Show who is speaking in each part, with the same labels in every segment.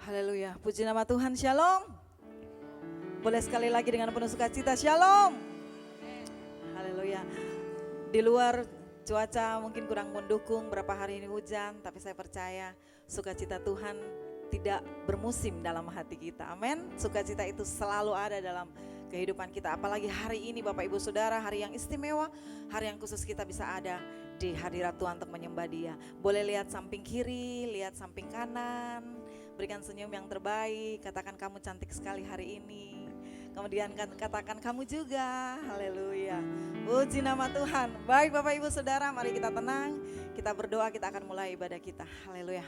Speaker 1: Haleluya, puji nama Tuhan, shalom. Boleh sekali lagi dengan penuh sukacita, shalom. Haleluya. Di luar cuaca mungkin kurang mendukung, berapa hari ini hujan, tapi saya percaya sukacita Tuhan tidak bermusim dalam hati kita, amin. Sukacita itu selalu ada dalam kehidupan kita, apalagi hari ini Bapak Ibu Saudara, hari yang istimewa, hari yang khusus kita bisa ada di hadirat Tuhan untuk menyembah Dia. Boleh lihat samping kiri, lihat samping kanan, berikan senyum yang terbaik, katakan kamu cantik sekali hari ini. Kemudian katakan kamu juga, haleluya. Puji nama Tuhan. Baik Bapak Ibu Saudara, mari kita tenang, kita berdoa, kita akan mulai ibadah kita, haleluya.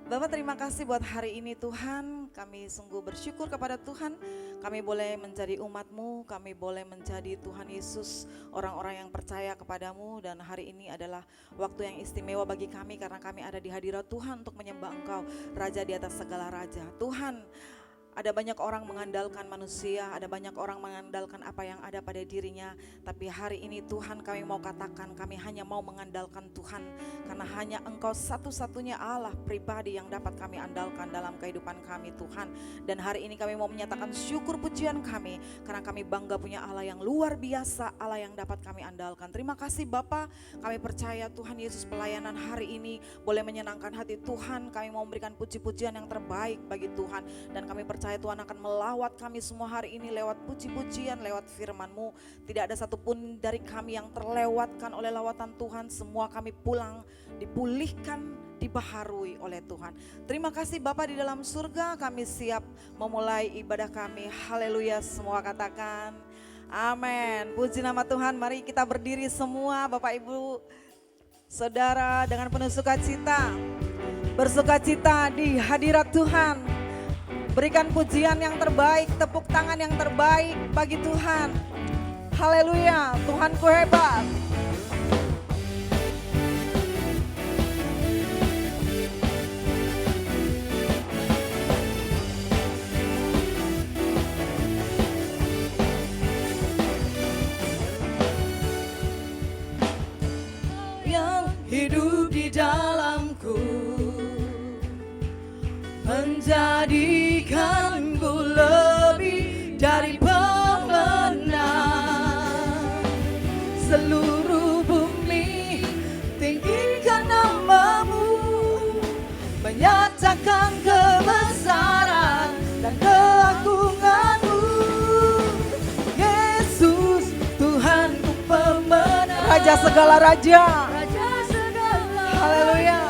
Speaker 1: Bapak terima kasih buat hari ini Tuhan, kami sungguh bersyukur kepada Tuhan, kami boleh menjadi umat-Mu, kami boleh menjadi Tuhan Yesus, orang-orang yang percaya kepadamu, dan hari ini adalah waktu yang istimewa bagi kami karena kami ada di hadirat Tuhan untuk menyembah Engkau, Raja di atas segala Raja. Tuhan, ada banyak orang mengandalkan manusia, ada banyak orang mengandalkan apa yang ada pada dirinya. Tapi hari ini Tuhan kami mau katakan, kami hanya mau mengandalkan Tuhan. Karena hanya Engkau satu-satunya Allah pribadi yang dapat kami andalkan dalam kehidupan kami Tuhan. Dan hari ini kami mau menyatakan syukur pujian kami. Karena kami bangga punya Allah yang luar biasa, Allah yang dapat kami andalkan. Terima kasih Bapa, kami percaya Tuhan Yesus pelayanan hari ini boleh menyenangkan hati Tuhan. Kami mau memberikan puji-pujian yang terbaik bagi Tuhan. Dan kami percaya Tuhan akan melawat kami semua hari ini lewat puji-pujian, lewat firman-Mu. Tidak ada satupun dari kami yang terlewatkan oleh lawatan Tuhan. Semua kami pulang, dipulihkan, dibaharui oleh Tuhan. Terima kasih Bapa di dalam surga, kami siap memulai ibadah kami. Haleluya, semua katakan amin. Puji nama Tuhan, mari kita berdiri semua Bapak Ibu Saudara dengan penuh sukacita. Bersukacita di hadirat Tuhan. Berikan pujian yang terbaik, tepuk tangan yang terbaik bagi Tuhan. Haleluya, Tuhanku hebat. Yang hidup di dalamku menjadikanku lebih dari pemenang. Seluruh bumi tinggikan nama-Mu, menyatakan kebesaran dan keagungan-Mu. Yesus Tuhanku pemenang, Raja segala raja, haleluya.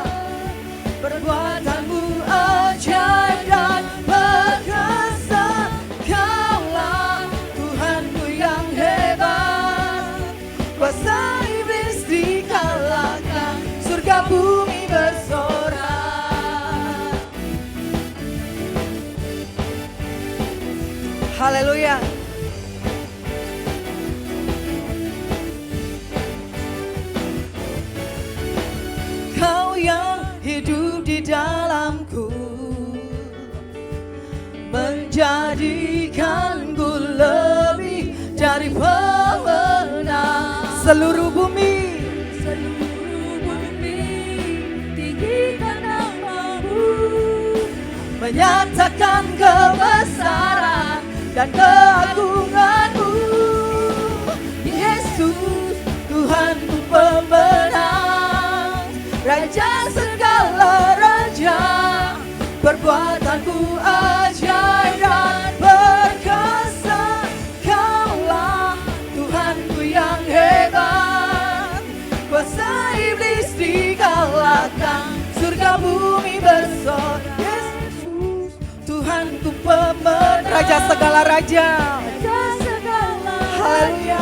Speaker 1: Perbuatan-Mu ajaib dan perkasa, Kaulah Tuhanku yang hebat. Kuasa iblis dikalahkan, surga bumi bersorak. Haleluya. Kau yang hidup di dalamku, menjadikanku lebih dari pemenang. Seluruh bumi tinggikan nama-Mu, menyatakan kebesaran dan keagungan-Mu. Yesus Tuhanku pemenang, Raja segala raja. Perbuatan-Mu ajaib dan perkasa, Kaulah Tuhanku yang hebat. Kuasa iblis dikalahkan, surga bumi bersorak. Yesus Tuhanku pemenang, Raja segala raja, haleluya.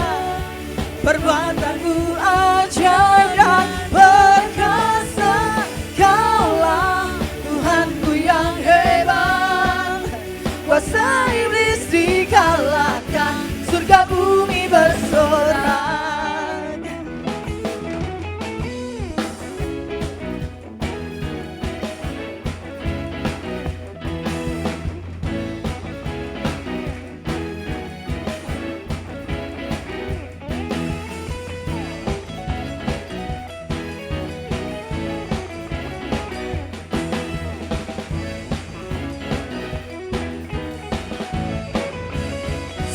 Speaker 1: Perbuatan-Mu ajaib dan perkasa, Kaulah Tuhanku yang hebat. Kuasa iblis dikalahkan, surga bumi bersorak.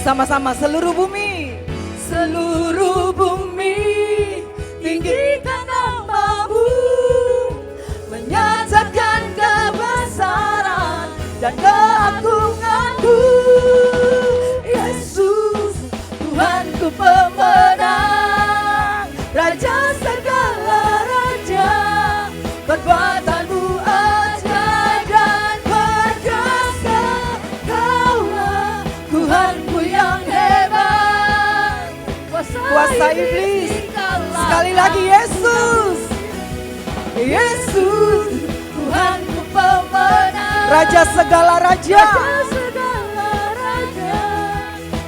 Speaker 1: Sama-sama seluruh bumi.
Speaker 2: Seluruh bumi tinggikan namamu, menyatakan kebesaran dan keagunganmu. Yesus, Tuhanku pemenang, Raja segala raja, perbuatanmu ajaib dan perkasa. Kaulah Tuhanku yang hebat,
Speaker 1: Kuasa iblis. Sekali lagi Yesus.
Speaker 2: Yesus, Tuhanku pemenang,
Speaker 1: Raja segala raja.
Speaker 2: Raja segala raja,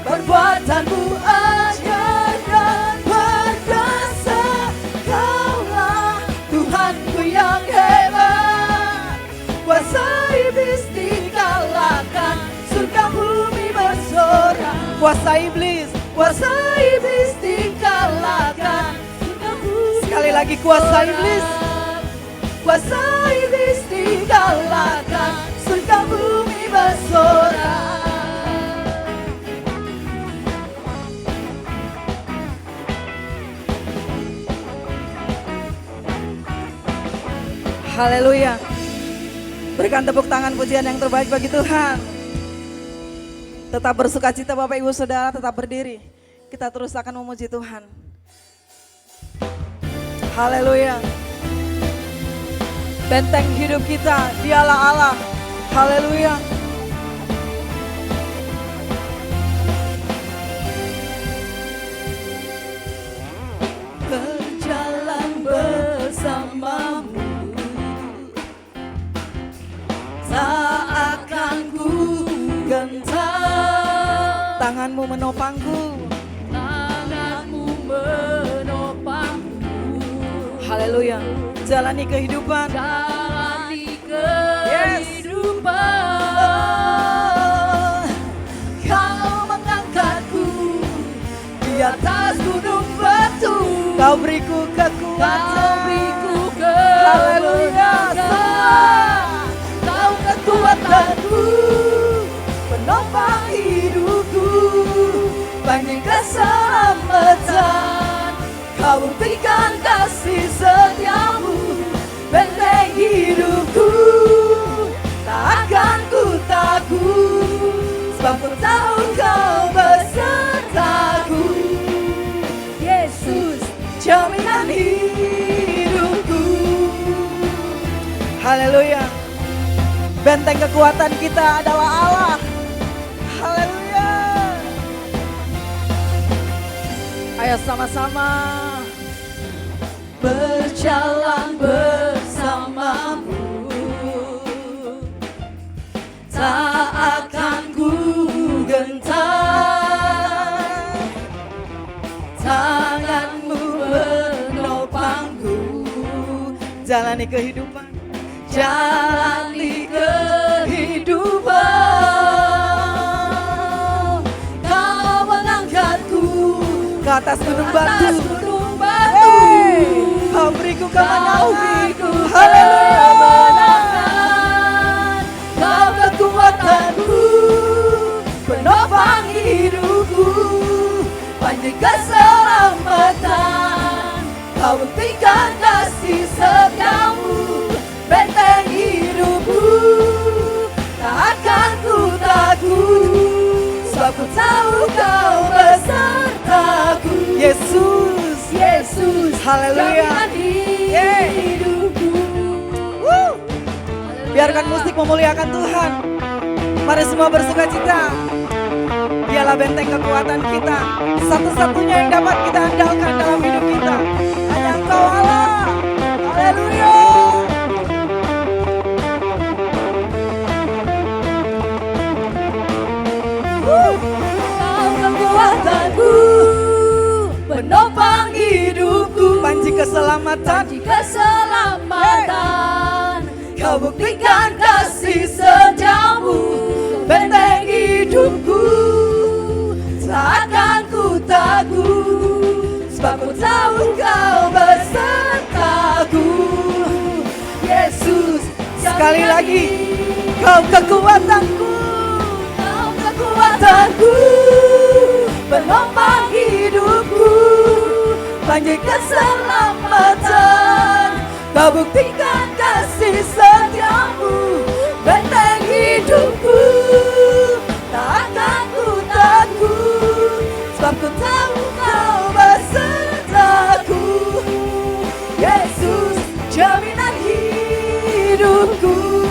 Speaker 2: perbuatanmu ajaib dan perkasa. Kaulah Tuhanku yang hebat, kuasa iblis dikalahkan, surga bumi bersorak.
Speaker 1: Kuasa iblis.
Speaker 2: Kuasa iblis dikalahkan, surga bumi
Speaker 1: Sekali lagi kuasa iblis.
Speaker 2: Kuasa iblis dikalahkan, surga bumi bersorak.
Speaker 1: Haleluya. Berikan tepuk tangan pujian yang terbaik bagi Tuhan. Tetap bersuka cita Bapak Ibu Saudara, tetap berdiri. Kita terus akan memuji Tuhan. Haleluya. Benteng hidup kita, Dialah Allah. Haleluya.
Speaker 2: Berjalan bersamamu, tak akan ku gentar.
Speaker 1: Tanganmu menopangku.
Speaker 2: Tanganmu menopangku.
Speaker 1: Haleluya. Jalani kehidupan.
Speaker 2: Jalani kehidupan. Kau mengangkatku di atas gunung batu.
Speaker 1: Kau beriku kekuatan.
Speaker 2: Kau beriku
Speaker 1: Haleluya.
Speaker 2: kemenangan. Kau kekuatanku, penopang hidupku, banyak keselamatan. Kau buktikan kasih setiamu, benteng hidupku, tak akan ku takut, sebab ku tahu kau besertaku. Yesus, jaminan hidupku.
Speaker 1: Haleluya. Benteng kekuatan kita adalah Allah. Haleluya. Ayo sama-sama.
Speaker 2: Berjalan bersamamu, tak akan ku gentar. Tanganmu menopangku,
Speaker 1: Jalani kehidupan.
Speaker 2: jalani kehidupan. Kau mengangkatku
Speaker 1: Ke atas gunung
Speaker 2: atas
Speaker 1: batu.
Speaker 2: gunung batu.
Speaker 1: Kau beriku
Speaker 2: Kau
Speaker 1: kemenangan.
Speaker 2: beriku
Speaker 1: Haleluya.
Speaker 2: kemenangan. Kau kekuatanku, penopang hidupku, panji keselamatan. Kau buktikan kasih setiamu, benteng hidupku, tak akan ku takut, sebab ku tahu kau besertaku.
Speaker 1: Yesus.
Speaker 2: Yesus,
Speaker 1: Haleluya.
Speaker 2: jaminan hidupku.
Speaker 1: Biarkan musik memuliakan Tuhan. Mari semua bersuka cita. Dialah benteng kekuatan kita. Satu-satunya yang dapat kita andalkan dalam hidup kita. Hanya Engkau Allah. Haleluya.
Speaker 2: Kau kekuatanku, penopang hidupku,
Speaker 1: Panji keselamatan.
Speaker 2: panji keselamatan. Kau buktikan kasih setiamu, benteng hidupku, tak akan ku takut, sebab ku tahu kau besertaku. Yesus,
Speaker 1: Sekali lagi. Kau kekuatanku.
Speaker 2: kau kekuatanku, penopang hidupku, banyak keselamatan. Kau buktikan kasih setiamu, benteng hidupku. Tak akan ku takut, sebab ku tahu kau besertaku. Yesus, jaminan hidupku.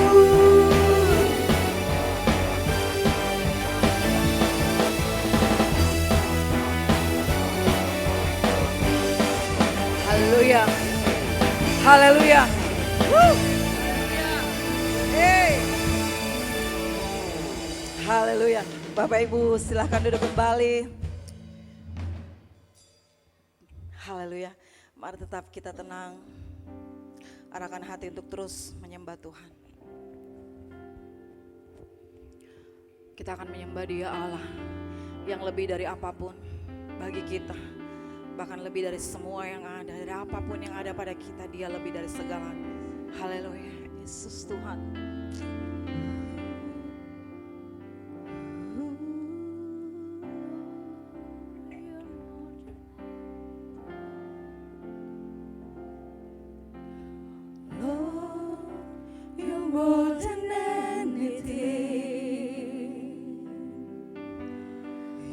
Speaker 1: Haleluya. Haleluya. Hey. Haleluya. Bapak Ibu silahkan duduk kembali. Haleluya. Mari tetap kita tenang. Arahkan hati untuk terus menyembah Tuhan. Kita akan menyembah Dia Allah yang lebih dari apapun bagi kita. Bahkan lebih dari semua yang ada, dari apapun yang ada pada kita, Dia lebih dari segala. Haleluya, Yesus Tuhan.
Speaker 2: Lord, you're more than anything.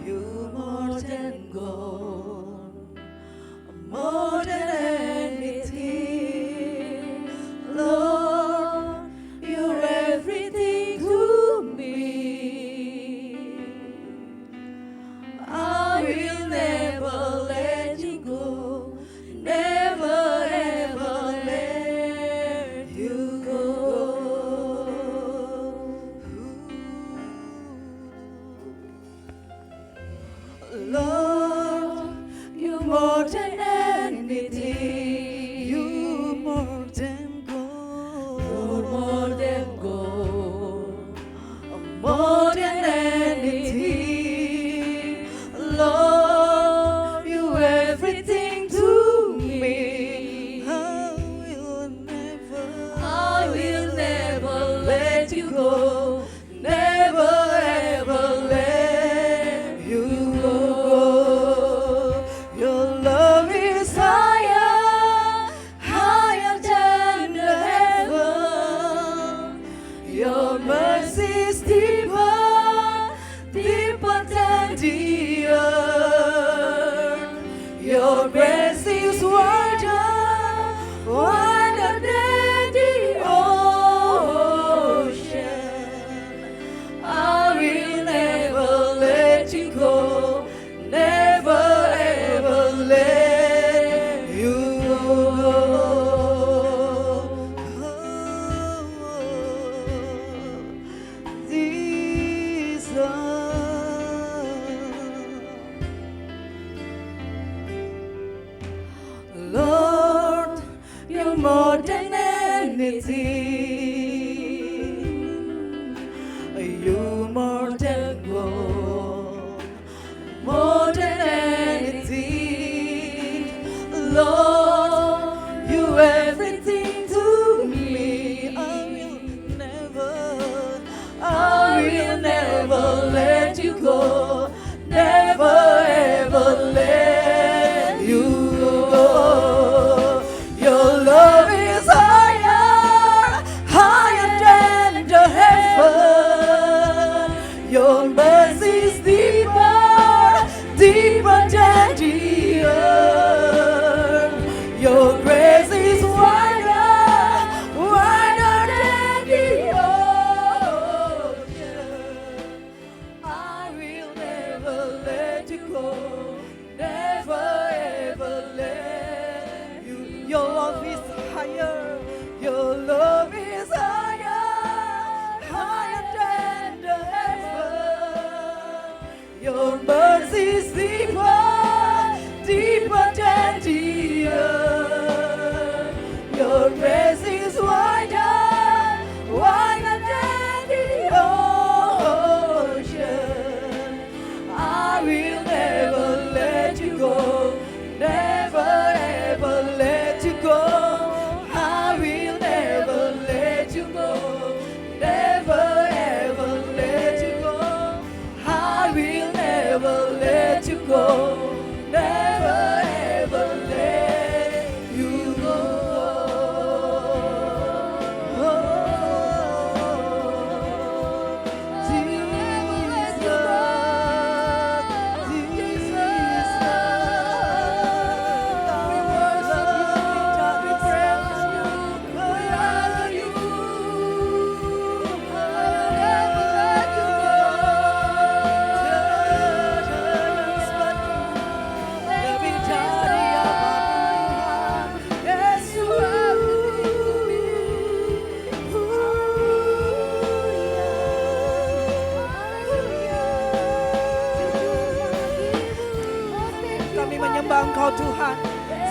Speaker 2: You're more than gold, more than anything. Lord, you're everything to me. I will never let you go, never ever let you go. Lord, you're more than anything. You're more than gold. You're more than gold. More than anything. Lord, you're everything to me. I will never let you go. Never ever let you go. Your love is higher, higher than the heaven. Your mercy is deeper, deeper than the earth. Your grace is wider, wider than the ocean. I will never let you go, never ever let you go. Lord, you're more than anything. You're more than gold, more than anything. Lord, you're everything to me. I will never let you go, never ever let you go. Your love is higher, higher than the heaven. Your mercy is deeper, deeper than the earth.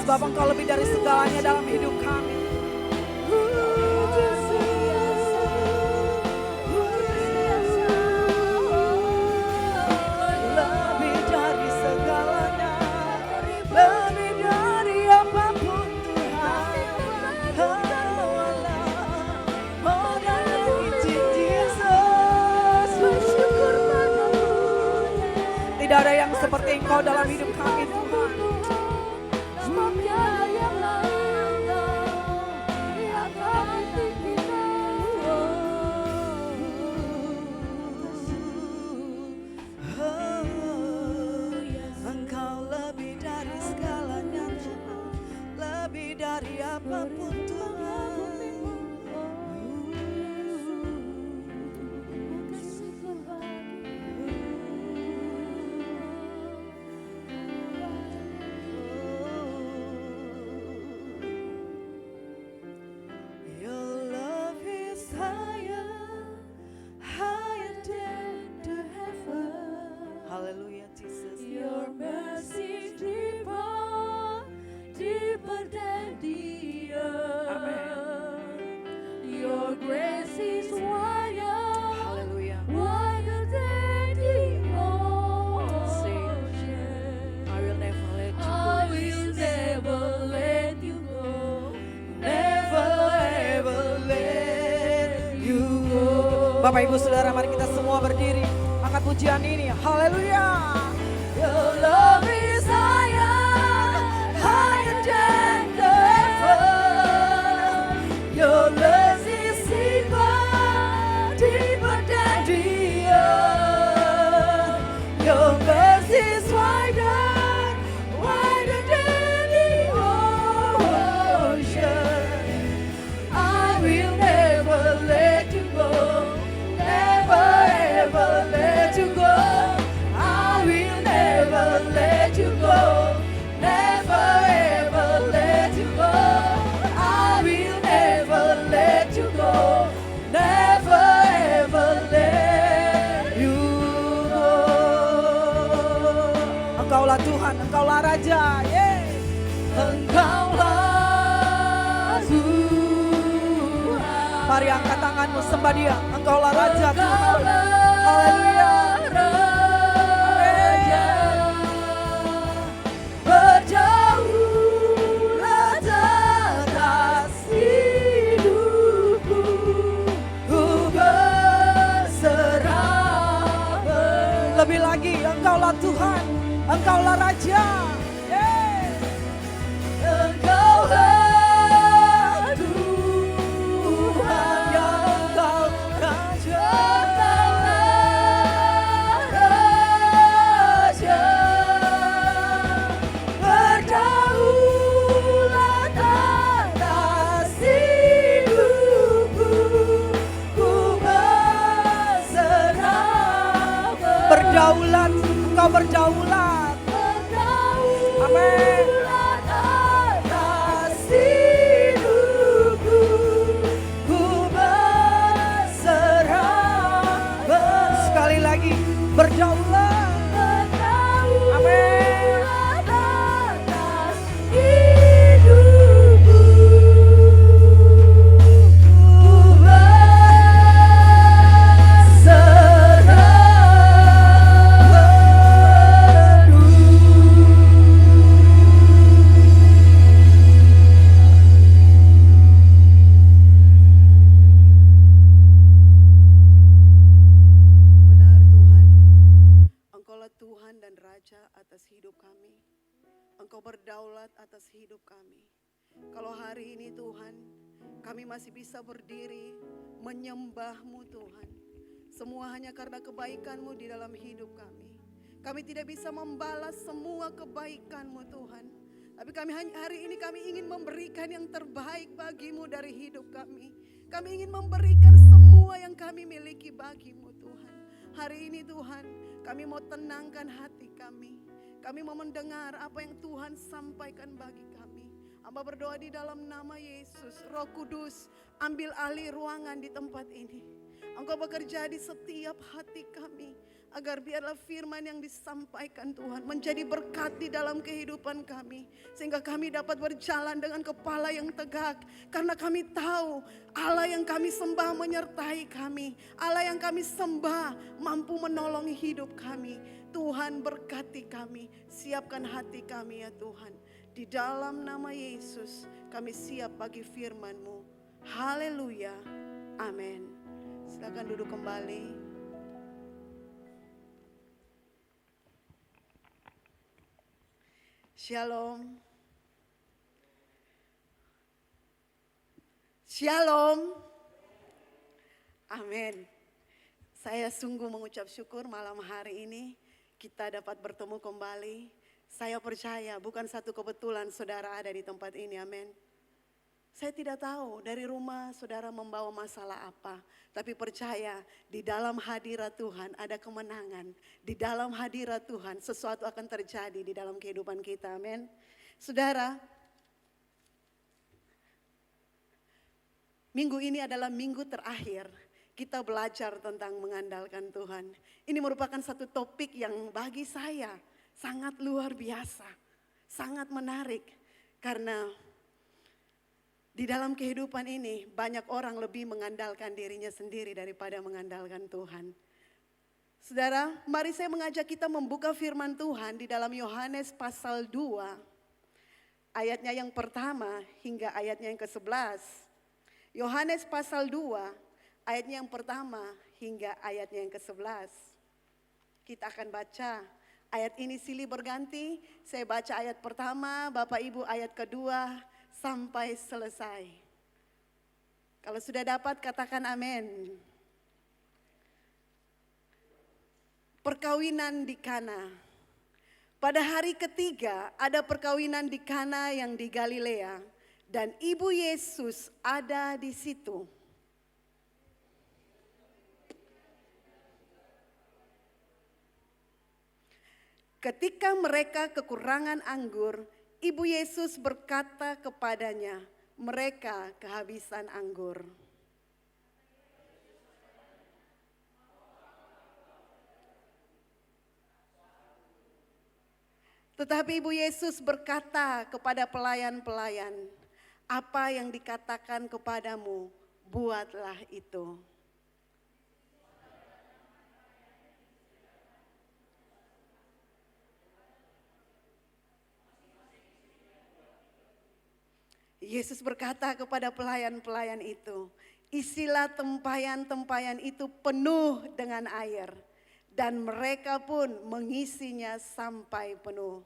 Speaker 1: Sebab Engkau lebih dari segalanya dalam hidup kami. Lebih dari segalanya, lebih dari apapun Tuhan. More than anything, Jesus.
Speaker 2: Bersyukur padamu.
Speaker 1: Tidak ada yang seperti Engkau dalam hidup kami Tuhan.
Speaker 2: Sebab tiada yang lain yang hati kita.
Speaker 1: Engkau lebih dari segalanya Tuhan, lebih dari apapun Tuhan. Your love is higher, higher than the heaven. Hallelujah, Jesus.
Speaker 2: Your mercy deeper, deeper than the earth. Your grace is wider,
Speaker 1: Hallelujah.
Speaker 2: wider than the ocean.
Speaker 1: I will never let you
Speaker 2: I
Speaker 1: go.
Speaker 2: will never let you go.
Speaker 1: Never ever let you go. Bapak Ibu Saudara, mari kita semua berdiri, angkat pujian ini. Haleluya.
Speaker 2: Your love is higher, higher than the heaven. Your mercy is deeper, deeper than the earth. Your mercy is wider, wider than the ocean. I will never let you go, never ever let you go. I will never let you go, never ever let you go. I will never let you go, never ever let you go.
Speaker 1: Engkaulah Tuhan, Engkaulah Raja. Yeay.
Speaker 2: Engkaulah Tuhan.
Speaker 1: Mari angkat tanganmu, sembah Dia. Engkaulah Raja Tuhan.
Speaker 2: Engkaulah
Speaker 1: Haleluya.
Speaker 2: Raja. Berdaulat atas hidupku, ku berserah.
Speaker 1: Lebih lagi, Engkaulah Tuhan, Engkaulah Raja. Yeay.
Speaker 2: Engkaulah Tuhan,
Speaker 1: Ya Engkau Raja.
Speaker 2: Raja, berdaulat atas hidupku, ku berserah.
Speaker 1: Berdaulat, Engkau berdaulat. Amin.
Speaker 2: Berdaulat atas hidupku, ku berserah.
Speaker 1: Sekali lagi, berdaulat. Amin.
Speaker 2: Berdaulat atas hidupku, ku
Speaker 3: Benar Tuhan, Engkaulah Tuhan dan Raja atas hidup kami. Engkau berdaulat atas hidup kami. Kalau hari ini Tuhan, kami masih bisa berdiri menyembah-Mu Tuhan. Semua hanya karena kebaikan-Mu di dalam hidup kami. Kami tidak bisa membalas semua kebaikan-Mu Tuhan. Tapi hari ini kami ingin memberikan yang terbaik bagi-Mu dari hidup kami. Kami ingin memberikan semua yang kami miliki bagi-Mu Tuhan. Hari ini Tuhan, kami mau tenangkan hati kami. Kami mau mendengar apa yang Tuhan sampaikan bagi kami. Hamba berdoa di dalam nama Yesus. Roh Kudus, ambil alih ruangan di tempat ini. Engkau bekerja di setiap hati kami. Agar biarlah firman yang disampaikan Tuhan menjadi berkat di dalam kehidupan kami. Sehingga kami dapat berjalan dengan kepala yang tegak. Karena kami tahu Allah yang kami sembah menyertai kami. Allah yang kami sembah mampu menolong hidup kami. Tuhan berkati kami, siapkan hati kami ya Tuhan. Di dalam nama Yesus kami siap bagi firman-Mu. Haleluya, amin. Silakan duduk kembali. Shalom. Shalom. Amin. Saya sungguh mengucap syukur malam hari ini kita dapat bertemu kembali. Saya percaya bukan satu kebetulan saudara ada di tempat ini, amin. Saya tidak tahu dari rumah saudara membawa masalah apa. Tapi percaya di dalam hadirat Tuhan ada kemenangan. Di dalam hadirat Tuhan sesuatu akan terjadi di dalam kehidupan kita, amin. Saudara, minggu ini adalah minggu terakhir kita belajar tentang mengandalkan Tuhan. Ini merupakan satu topik yang bagi saya sangat luar biasa. Sangat menarik karena di dalam kehidupan ini banyak orang lebih mengandalkan dirinya sendiri daripada mengandalkan Tuhan. Saudara, mari saya mengajak kita membuka firman Tuhan di dalam Yohanes pasal 2. Ayatnya yang pertama hingga ayatnya yang ke-11. Yohanes pasal 2, ayatnya yang pertama hingga ayatnya yang ke-11. Kita akan baca. Ayat ini silih berganti. Saya baca ayat pertama, Bapak Ibu ayat kedua, sampai selesai. Kalau sudah dapat katakan amin. Perkawinan di Kana. Pada hari ketiga ada perkawinan di Kana yang di Galilea dan ibu Yesus ada di situ. Ketika mereka kekurangan anggur, Ibu Yesus berkata kepadanya, mereka kehabisan anggur. Tetapi Ibu Yesus berkata kepada pelayan-pelayan, apa yang dikatakan kepadamu, buatlah itu. Yesus berkata kepada pelayan-pelayan itu, isilah tempayan-tempayan itu penuh dengan air. Dan mereka pun mengisinya sampai penuh.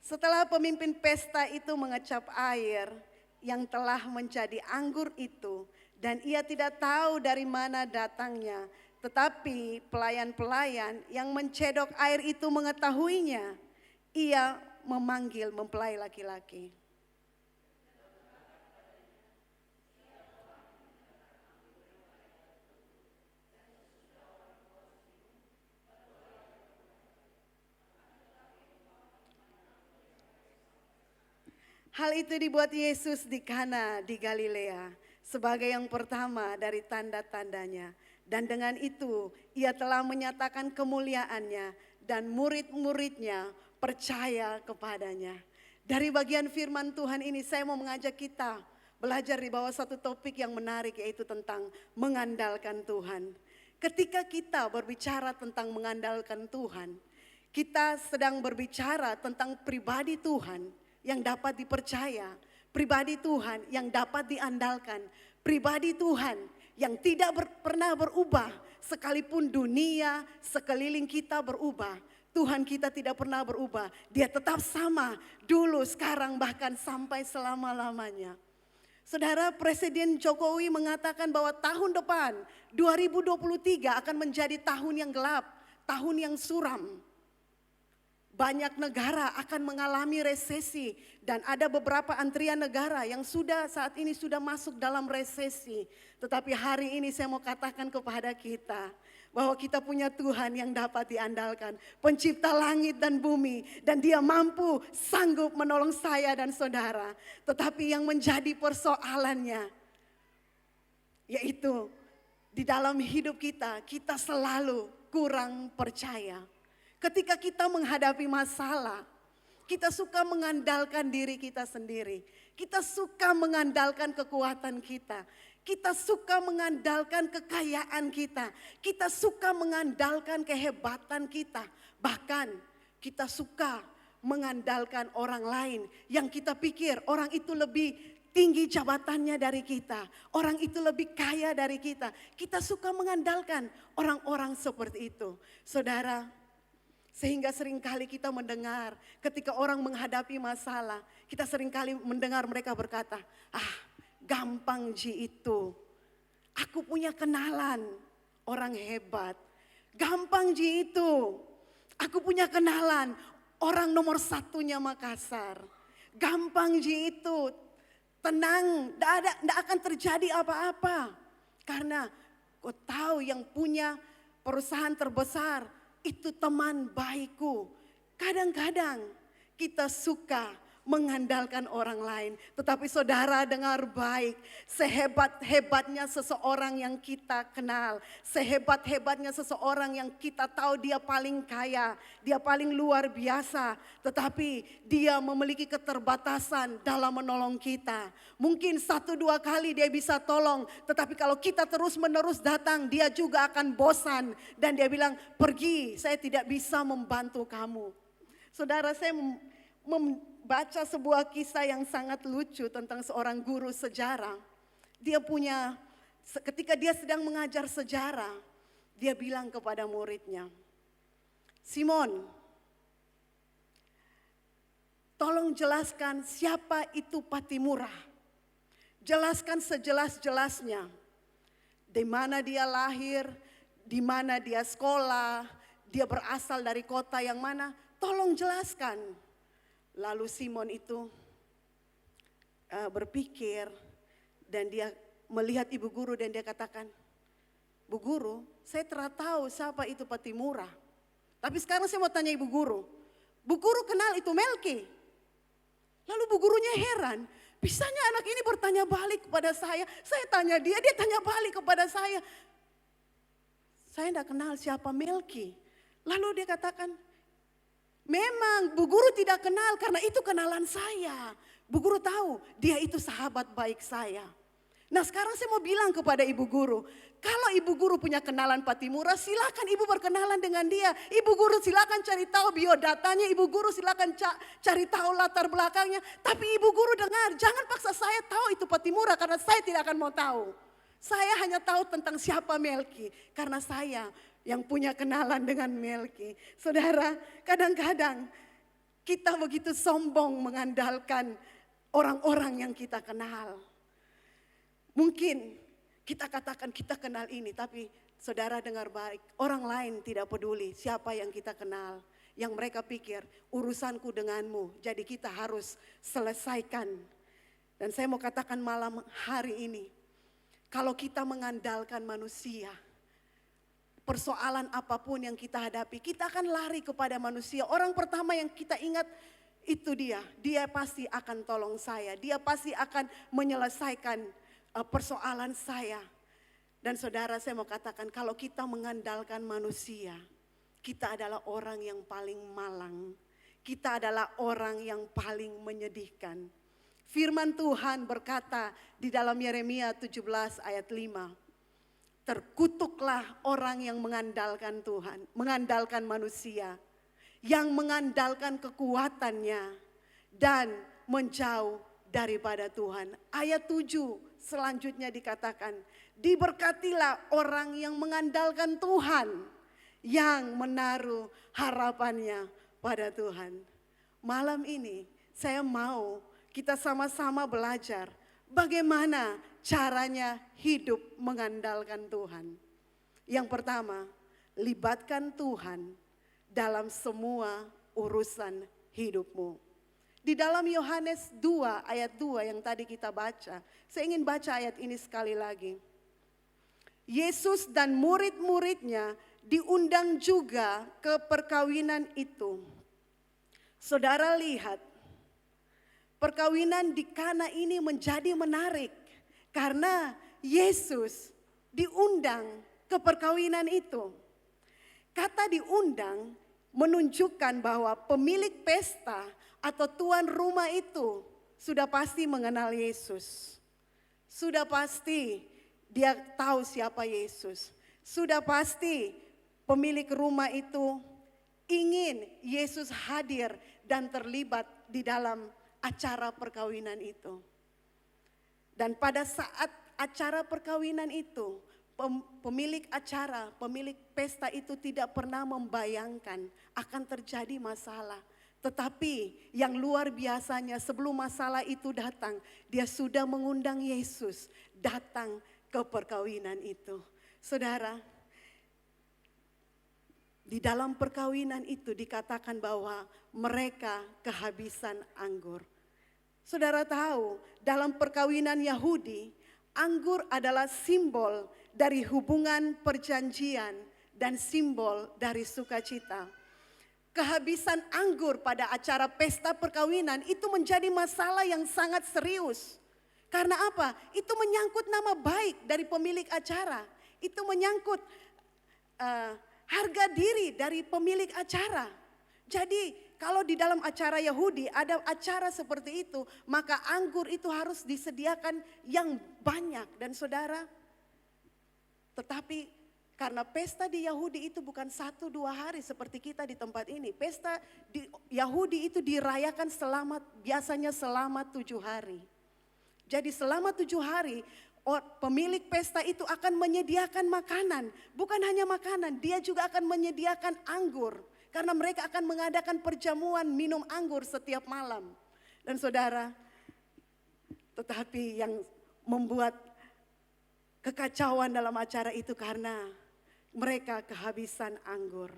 Speaker 3: Setelah pemimpin pesta itu mengecap air yang telah menjadi anggur itu, dan ia tidak tahu dari mana datangnya, tetapi pelayan-pelayan yang mencedok air itu mengetahuinya. Ia memanggil mempelai laki-laki. Hal itu dibuat Yesus di Kana di Galilea sebagai yang pertama dari tanda-tandanya. Dan dengan itu ia telah menyatakan kemuliaannya dan murid-muridnya percaya kepadanya. Dari bagian firman Tuhan ini saya mau mengajak kita belajar di bawah satu topik yang menarik, yaitu tentang mengandalkan Tuhan. Ketika kita berbicara tentang mengandalkan Tuhan, kita sedang berbicara tentang pribadi Tuhan yang dapat dipercaya, pribadi Tuhan yang dapat diandalkan, pribadi Tuhan yang tidak pernah berubah sekalipun dunia sekeliling kita berubah. Tuhan kita tidak pernah berubah, dia tetap sama dulu, sekarang, bahkan sampai selama-lamanya. Saudara, Presiden Jokowi mengatakan bahwa tahun depan 2023 akan menjadi tahun yang gelap, tahun yang suram. banyak negara akan mengalami resesi dan ada beberapa antrian negara yang saat ini sudah masuk dalam resesi. Tetapi hari ini saya mau katakan kepada kita bahwa kita punya Tuhan yang dapat diandalkan, pencipta langit dan bumi, dan Dia mampu sanggup menolong saya dan saudara. Tetapi yang menjadi persoalannya yaitu di dalam hidup kita selalu kurang percaya. Ketika kita menghadapi masalah, kita suka mengandalkan diri kita sendiri. Kita suka mengandalkan kekuatan kita. Kita suka mengandalkan kekayaan kita. Kita suka mengandalkan kehebatan kita. Bahkan kita suka mengandalkan orang lain yang kita pikir orang itu lebih tinggi jabatannya dari kita. Orang itu lebih kaya dari kita. Kita suka mengandalkan orang-orang seperti itu. Saudara, sehingga seringkali kita mendengar ketika orang menghadapi masalah, kita seringkali mendengar mereka berkata, gampang Ji itu. Aku punya kenalan orang hebat. Gampang Ji itu. Aku punya kenalan orang nomor satunya Makassar. Gampang Ji itu. Tenang, tidak akan terjadi apa-apa. Karena kau tahu yang punya perusahaan terbesar itu teman baikku. Kadang-kadang kita suka mengandalkan orang lain. Tetapi saudara dengar baik, sehebat-hebatnya seseorang yang kita kenal, sehebat-hebatnya seseorang yang kita tahu dia paling kaya, dia paling luar biasa, tetapi dia memiliki keterbatasan dalam menolong kita. Mungkin 1-2 kali dia bisa tolong, tetapi kalau kita terus-menerus datang, dia juga akan bosan dan dia bilang, pergi, saya tidak bisa membantu kamu. Saudara, saya membaca sebuah kisah yang sangat lucu tentang seorang guru sejarah. Ketika dia sedang mengajar sejarah, dia bilang kepada muridnya, Simon, tolong jelaskan siapa itu Patimura. Jelaskan sejelas-jelasnya. Di mana dia lahir, di mana dia sekolah, dia berasal dari kota yang mana, tolong jelaskan. Lalu Simon itu berpikir dan dia melihat ibu guru dan dia katakan, Bu guru, saya telah tahu siapa itu Patimura. Tapi sekarang saya mau tanya ibu guru. Bu guru kenal itu Melki? Lalu bu gurunya heran, bisanya anak ini bertanya balik kepada saya tanya dia tanya balik kepada saya. Saya tidak kenal siapa Melki. Lalu dia katakan, memang Bu Guru tidak kenal karena itu kenalan saya. Bu Guru tahu dia itu sahabat baik saya. Nah sekarang saya mau bilang kepada Ibu Guru. Kalau Ibu Guru punya kenalan Patimura, silakan Ibu berkenalan dengan dia. Ibu Guru silakan cari tahu biodatanya. Ibu Guru silakan cari tahu latar belakangnya. Tapi Ibu Guru dengar, jangan paksa saya tahu itu Patimura karena saya tidak akan mau tahu. Saya hanya tahu tentang siapa Melki karena saya yang punya kenalan dengan Melki. Saudara, kadang-kadang kita begitu sombong mengandalkan orang-orang yang kita kenal. Mungkin kita katakan kita kenal ini, tapi saudara dengar baik, orang lain tidak peduli siapa yang kita kenal. Yang mereka pikir urusanku denganmu, jadi kita harus selesaikan. Dan saya mau katakan malam hari ini, kalau kita mengandalkan manusia, persoalan apapun yang kita hadapi, kita akan lari kepada manusia. Orang pertama yang kita ingat itu dia pasti akan tolong saya, dia pasti akan menyelesaikan persoalan saya. Dan saudara, saya mau katakan kalau kita mengandalkan manusia, kita adalah orang yang paling malang, kita adalah orang yang paling menyedihkan. Firman Tuhan berkata di dalam Yeremia 17 ayat 5, terkutuklah orang yang mengandalkan Tuhan, mengandalkan manusia, yang mengandalkan kekuatannya dan menjauh daripada Tuhan. Ayat 7 selanjutnya dikatakan, diberkatilah orang yang mengandalkan Tuhan, yang menaruh harapannya pada Tuhan. Malam ini saya mau kita sama-sama belajar bagaimana caranya hidup mengandalkan Tuhan. Yang pertama, libatkan Tuhan dalam semua urusan hidupmu. Di dalam Yohanes 2 ayat 2 yang tadi kita baca, saya ingin baca ayat ini sekali lagi. Yesus dan murid-muridnya diundang juga ke perkawinan itu. Saudara lihat, perkawinan di Kana ini menjadi menarik karena Yesus diundang ke perkawinan itu. Kata diundang menunjukkan bahwa pemilik pesta atau tuan rumah itu sudah pasti mengenal Yesus. Sudah pasti dia tahu siapa Yesus. Sudah pasti pemilik rumah itu ingin Yesus hadir dan terlibat di dalam acara perkawinan itu. Dan pada saat acara perkawinan itu, pemilik acara, pemilik pesta itu tidak pernah membayangkan akan terjadi masalah. Tetapi yang luar biasanya sebelum masalah itu datang, dia sudah mengundang Yesus datang ke perkawinan itu. Saudara, di dalam perkawinan itu dikatakan bahwa mereka kehabisan anggur. Saudara tahu, dalam perkawinan Yahudi, anggur adalah simbol dari hubungan perjanjian dan simbol dari sukacita. Kehabisan anggur pada acara pesta perkawinan itu menjadi masalah yang sangat serius. Karena apa? Itu menyangkut nama baik dari pemilik acara. Itu menyangkut harga diri dari pemilik acara. Jadi kalau di dalam acara Yahudi ada acara seperti itu, maka anggur itu harus disediakan yang banyak. Dan saudara, tetapi karena pesta di Yahudi itu bukan 1-2 hari seperti kita di tempat ini. Pesta di Yahudi itu dirayakan biasanya selama 7 hari. Jadi selama 7 hari pemilik pesta itu akan menyediakan makanan. Bukan hanya makanan, dia juga akan menyediakan anggur. Karena mereka akan mengadakan perjamuan minum anggur setiap malam. Dan saudara, tetapi yang membuat kekacauan dalam acara itu karena mereka kehabisan anggur.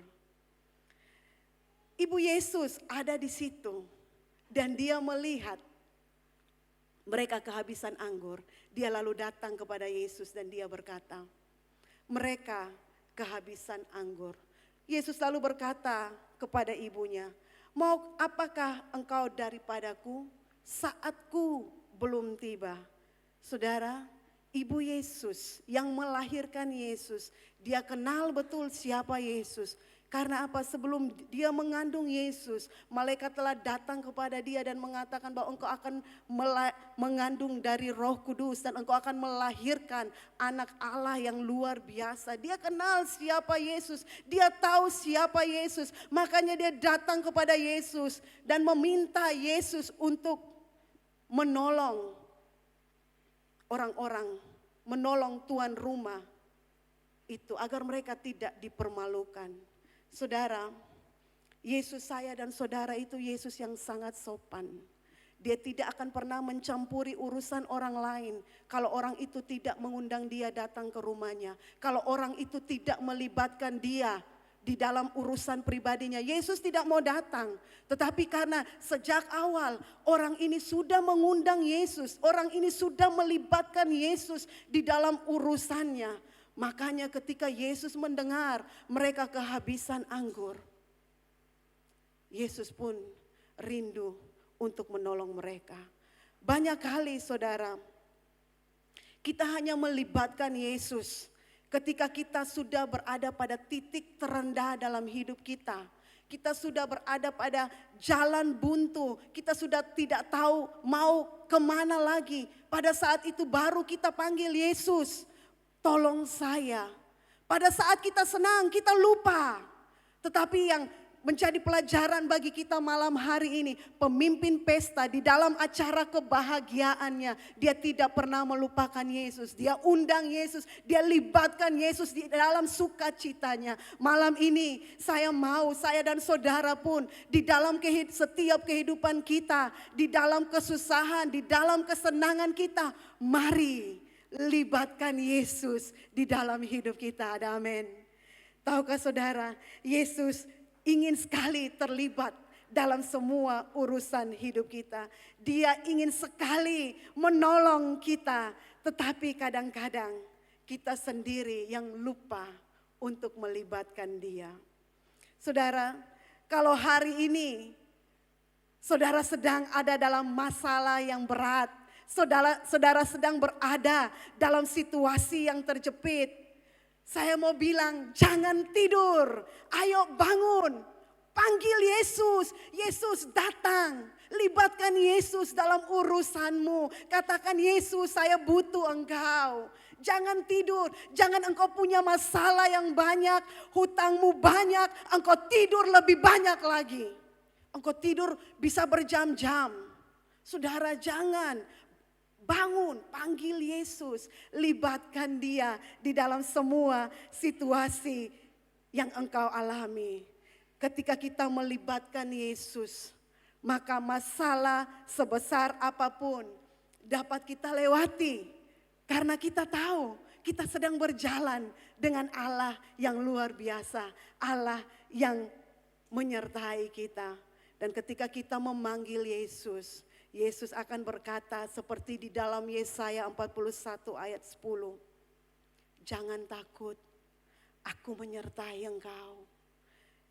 Speaker 3: Ibu Yesus ada di situ dan dia melihat mereka kehabisan anggur. Dia lalu datang kepada Yesus dan dia berkata, mereka kehabisan anggur. Yesus lalu berkata kepada ibunya, mau apakah engkau daripadaku? Saatku belum tiba. Saudara, ibu Yesus yang melahirkan Yesus, dia kenal betul siapa Yesus. Karena apa? Sebelum dia mengandung Yesus, malaikat telah datang kepada dia dan mengatakan bahwa engkau akan mengandung dari Roh Kudus dan engkau akan melahirkan anak Allah yang luar biasa. Dia kenal siapa Yesus, dia tahu siapa Yesus. Makanya dia datang kepada Yesus dan meminta Yesus untuk menolong orang-orang, menolong tuan rumah itu agar mereka tidak dipermalukan. Saudara, Yesus saya dan saudara itu Yesus yang sangat sopan. Dia tidak akan pernah mencampuri urusan orang lain kalau orang itu tidak mengundang dia datang ke rumahnya. Kalau orang itu tidak melibatkan dia di dalam urusan pribadinya. Yesus tidak mau datang. Tetapi karena sejak awal orang ini sudah mengundang Yesus. Orang ini sudah melibatkan Yesus di dalam urusannya. Makanya ketika Yesus mendengar mereka kehabisan anggur, Yesus pun rindu untuk menolong mereka. Banyak kali saudara, kita hanya melibatkan Yesus ketika kita sudah berada pada titik terendah dalam hidup kita. Kita sudah berada pada jalan buntu, kita sudah tidak tahu mau kemana lagi. Pada saat itu baru kita panggil Yesus, tolong saya. Pada saat kita senang kita lupa. Tetapi yang menjadi pelajaran bagi kita malam hari ini, pemimpin pesta di dalam acara kebahagiaannya, dia tidak pernah melupakan Yesus. Dia undang Yesus, dia libatkan Yesus di dalam sukacitanya. Malam ini saya dan saudara pun di dalam setiap kehidupan kita, di dalam kesusahan, di dalam kesenangan kita, mari libatkan Yesus di dalam hidup kita. Ada amin. Tahukah saudara, Yesus ingin sekali terlibat dalam semua urusan hidup kita. Dia ingin sekali menolong kita, tetapi kadang-kadang kita sendiri yang lupa untuk melibatkan Dia. Saudara, kalau hari ini saudara sedang ada dalam masalah yang berat, saudara sedang berada dalam situasi yang terjepit, saya mau bilang jangan tidur, ayo bangun, panggil Yesus, Yesus datang, libatkan Yesus dalam urusanmu, katakan Yesus saya butuh Engkau. Jangan tidur, jangan engkau punya masalah yang banyak, hutangmu banyak, engkau tidur lebih banyak lagi. Engkau tidur bisa berjam-jam. Saudara jangan, bangun, panggil Yesus, libatkan Dia di dalam semua situasi yang engkau alami. Ketika kita melibatkan Yesus, maka masalah sebesar apapun dapat kita lewati. Karena kita tahu kita sedang berjalan dengan Allah yang luar biasa, Allah yang menyertai kita. Dan ketika kita memanggil Yesus, Yesus akan berkata seperti di dalam Yesaya 41 ayat 10. Jangan takut, aku menyertai engkau.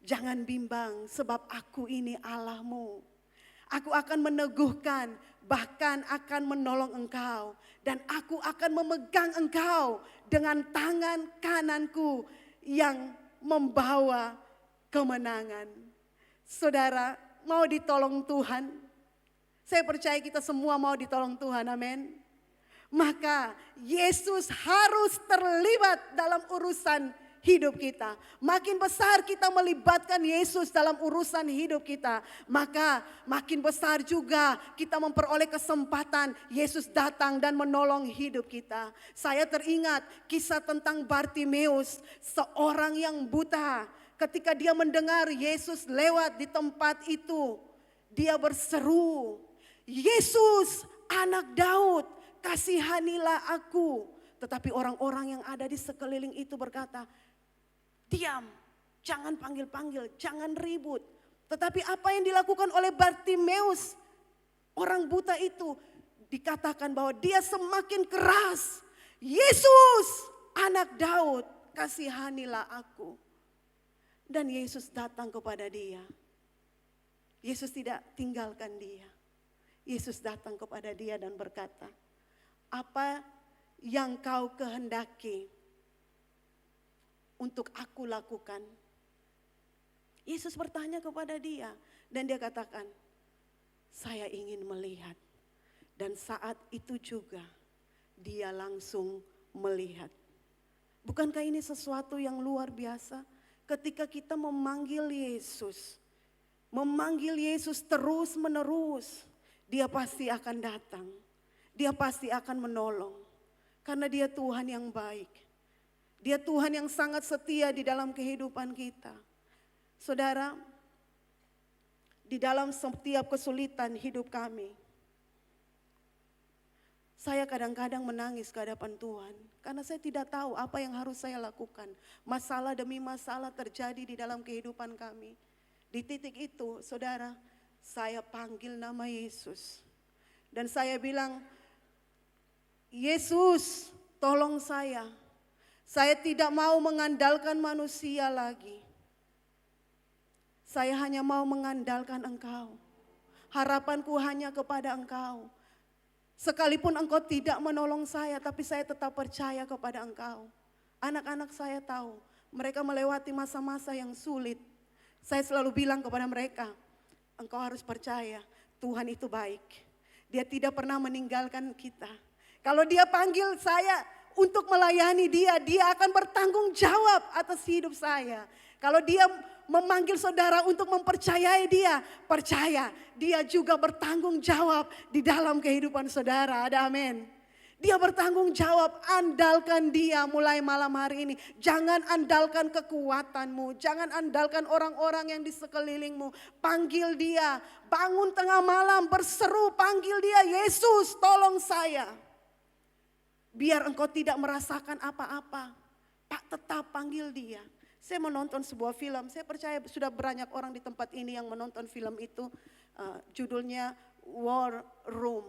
Speaker 3: Jangan bimbang sebab aku ini Allahmu. Aku akan meneguhkan, bahkan akan menolong engkau. Dan aku akan memegang engkau dengan tangan kananku yang membawa kemenangan. Saudara, mau ditolong Tuhan? Saya percaya kita semua mau ditolong Tuhan, amin. Maka Yesus harus terlibat dalam urusan hidup kita. Makin besar kita melibatkan Yesus dalam urusan hidup kita, maka makin besar juga kita memperoleh kesempatan Yesus datang dan menolong hidup kita. Saya teringat kisah tentang Bartimeus, seorang yang buta. Ketika dia mendengar Yesus lewat di tempat itu, dia berseru, Yesus anak Daud, kasihanilah aku. Tetapi orang-orang yang ada di sekeliling itu berkata, diam, jangan panggil-panggil, jangan ribut. Tetapi apa yang dilakukan oleh Bartimeus, orang buta itu, dikatakan bahwa dia semakin keras. Yesus, anak Daud, kasihanilah aku. Dan Yesus datang kepada dia. Yesus tidak tinggalkan dia. Yesus datang kepada dia dan berkata, apa yang kau kehendaki untuk aku lakukan? Yesus bertanya kepada dia dan dia katakan, saya ingin melihat. Dan saat itu juga dia langsung melihat. Bukankah ini sesuatu yang luar biasa? Ketika kita memanggil Yesus terus menerus, dia pasti akan datang. Dia pasti akan menolong. Karena dia Tuhan yang baik. Dia Tuhan yang sangat setia di dalam kehidupan kita. Saudara, di dalam setiap kesulitan hidup kami, saya kadang-kadang menangis ke hadapan Tuhan. Karena saya tidak tahu apa yang harus saya lakukan. Masalah demi masalah terjadi di dalam kehidupan kami. Di titik itu, saudara, saya panggil nama Yesus. Dan saya bilang, Yesus, tolong saya. Saya tidak mau mengandalkan manusia lagi. Saya hanya mau mengandalkan Engkau. Harapanku hanya kepada Engkau. Sekalipun Engkau tidak menolong saya, tapi saya tetap percaya kepada Engkau. Anak-anak saya tahu, mereka melewati masa-masa yang sulit. Saya selalu bilang kepada mereka, engkau harus percaya, Tuhan itu baik. Dia tidak pernah meninggalkan kita. Kalau Dia panggil saya untuk melayani Dia, Dia akan bertanggung jawab atas hidup saya. Kalau Dia memanggil saudara untuk mempercayai Dia, percaya Dia juga bertanggung jawab di dalam kehidupan saudara. Ada amin. Dia bertanggung jawab, andalkan Dia mulai malam hari ini. Jangan andalkan kekuatanmu, jangan andalkan orang-orang yang di sekelilingmu. Panggil Dia, bangun tengah malam berseru, panggil Dia, Yesus tolong saya. Biar engkau tidak merasakan apa-apa, Pak tetap panggil Dia. Saya menonton sebuah film, saya percaya sudah banyak orang di tempat ini yang menonton film itu, judulnya War Room.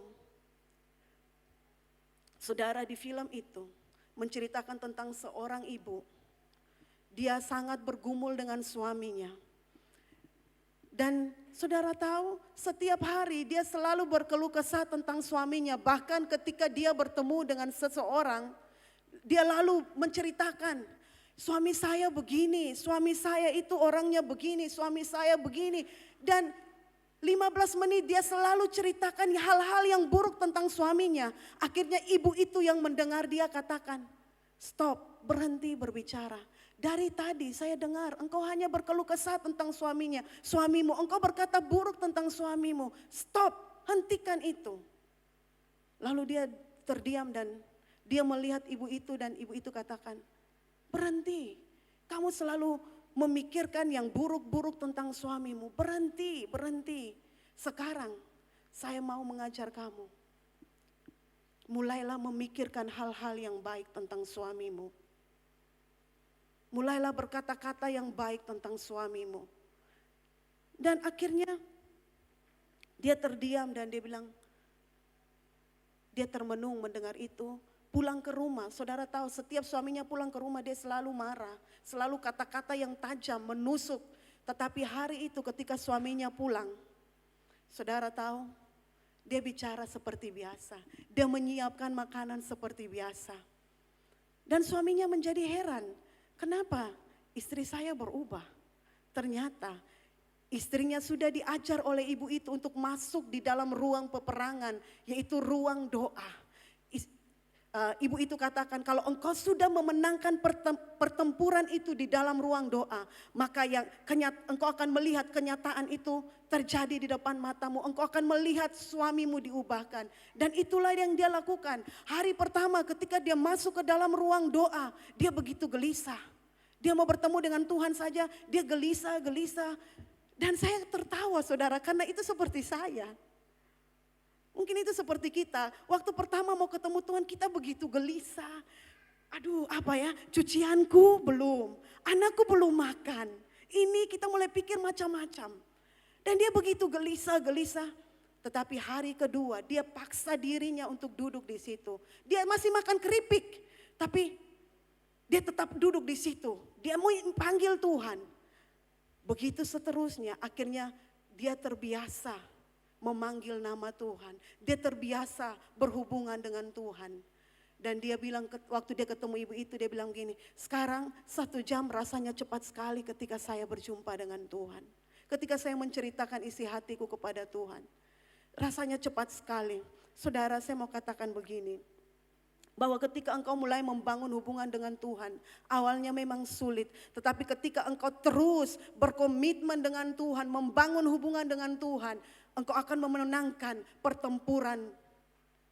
Speaker 3: Saudara, di film itu menceritakan tentang seorang ibu. Dia sangat bergumul dengan suaminya. Dan saudara tahu, setiap hari dia selalu berkeluh kesah tentang suaminya. Bahkan ketika dia bertemu dengan seseorang, dia lalu menceritakan, suami saya begini, suami saya itu orangnya begini, suami saya begini. Dan 15 menit dia selalu ceritakan hal-hal yang buruk tentang suaminya. Akhirnya ibu itu yang mendengar dia katakan, stop, berhenti berbicara. Dari tadi saya dengar engkau hanya berkeluh kesah tentang suamimu. Engkau berkata buruk tentang suamimu. Stop, hentikan itu. Lalu dia terdiam dan dia melihat ibu itu dan ibu itu katakan, berhenti. Kamu selalu memikirkan yang buruk-buruk tentang suamimu. Berhenti, berhenti. Sekarang saya mau mengajar kamu. Mulailah memikirkan hal-hal yang baik tentang suamimu. Mulailah berkata-kata yang baik tentang suamimu. Dan akhirnya dia terdiam dan dia bilang, dia termenung mendengar itu. Pulang ke rumah, saudara tahu setiap suaminya pulang ke rumah dia selalu marah. Selalu kata-kata yang tajam, menusuk. Tetapi hari itu ketika suaminya pulang, saudara tahu dia bicara seperti biasa. Dia menyiapkan makanan seperti biasa. Dan suaminya menjadi heran. Kenapa istri saya berubah? Ternyata istrinya sudah diajar oleh ibu itu untuk masuk di dalam ruang peperangan, yaitu ruang doa. Ibu itu katakan, kalau engkau sudah memenangkan pertempuran itu di dalam ruang doa, maka engkau akan melihat kenyataan itu terjadi di depan matamu. Engkau akan melihat suamimu diubahkan. Dan itulah yang dia lakukan. Hari pertama ketika dia masuk ke dalam ruang doa, dia begitu gelisah. Dia mau bertemu dengan Tuhan saja, dia gelisah. Dan saya tertawa saudara, karena itu seperti saya. Mungkin itu seperti kita, waktu pertama mau ketemu Tuhan kita begitu gelisah. Aduh cucianku belum, anakku belum makan. Ini kita mulai pikir macam-macam. Dan dia begitu gelisah. Tetapi hari kedua dia paksa dirinya untuk duduk di situ. Dia masih makan keripik, tapi dia tetap duduk di situ. Dia mau panggil Tuhan. Begitu seterusnya, akhirnya dia terbiasa memanggil nama Tuhan. Dia terbiasa berhubungan dengan Tuhan. Dan dia bilang waktu dia ketemu ibu itu, dia bilang gini, sekarang 1 jam rasanya cepat sekali ketika saya berjumpa dengan Tuhan. Ketika saya menceritakan isi hatiku kepada Tuhan. Rasanya cepat sekali. Saudara, saya mau katakan begini. Bahwa ketika engkau mulai membangun hubungan dengan Tuhan, awalnya memang sulit. Tetapi ketika engkau terus berkomitmen dengan Tuhan, membangun hubungan dengan Tuhan, engkau akan memenangkan pertempuran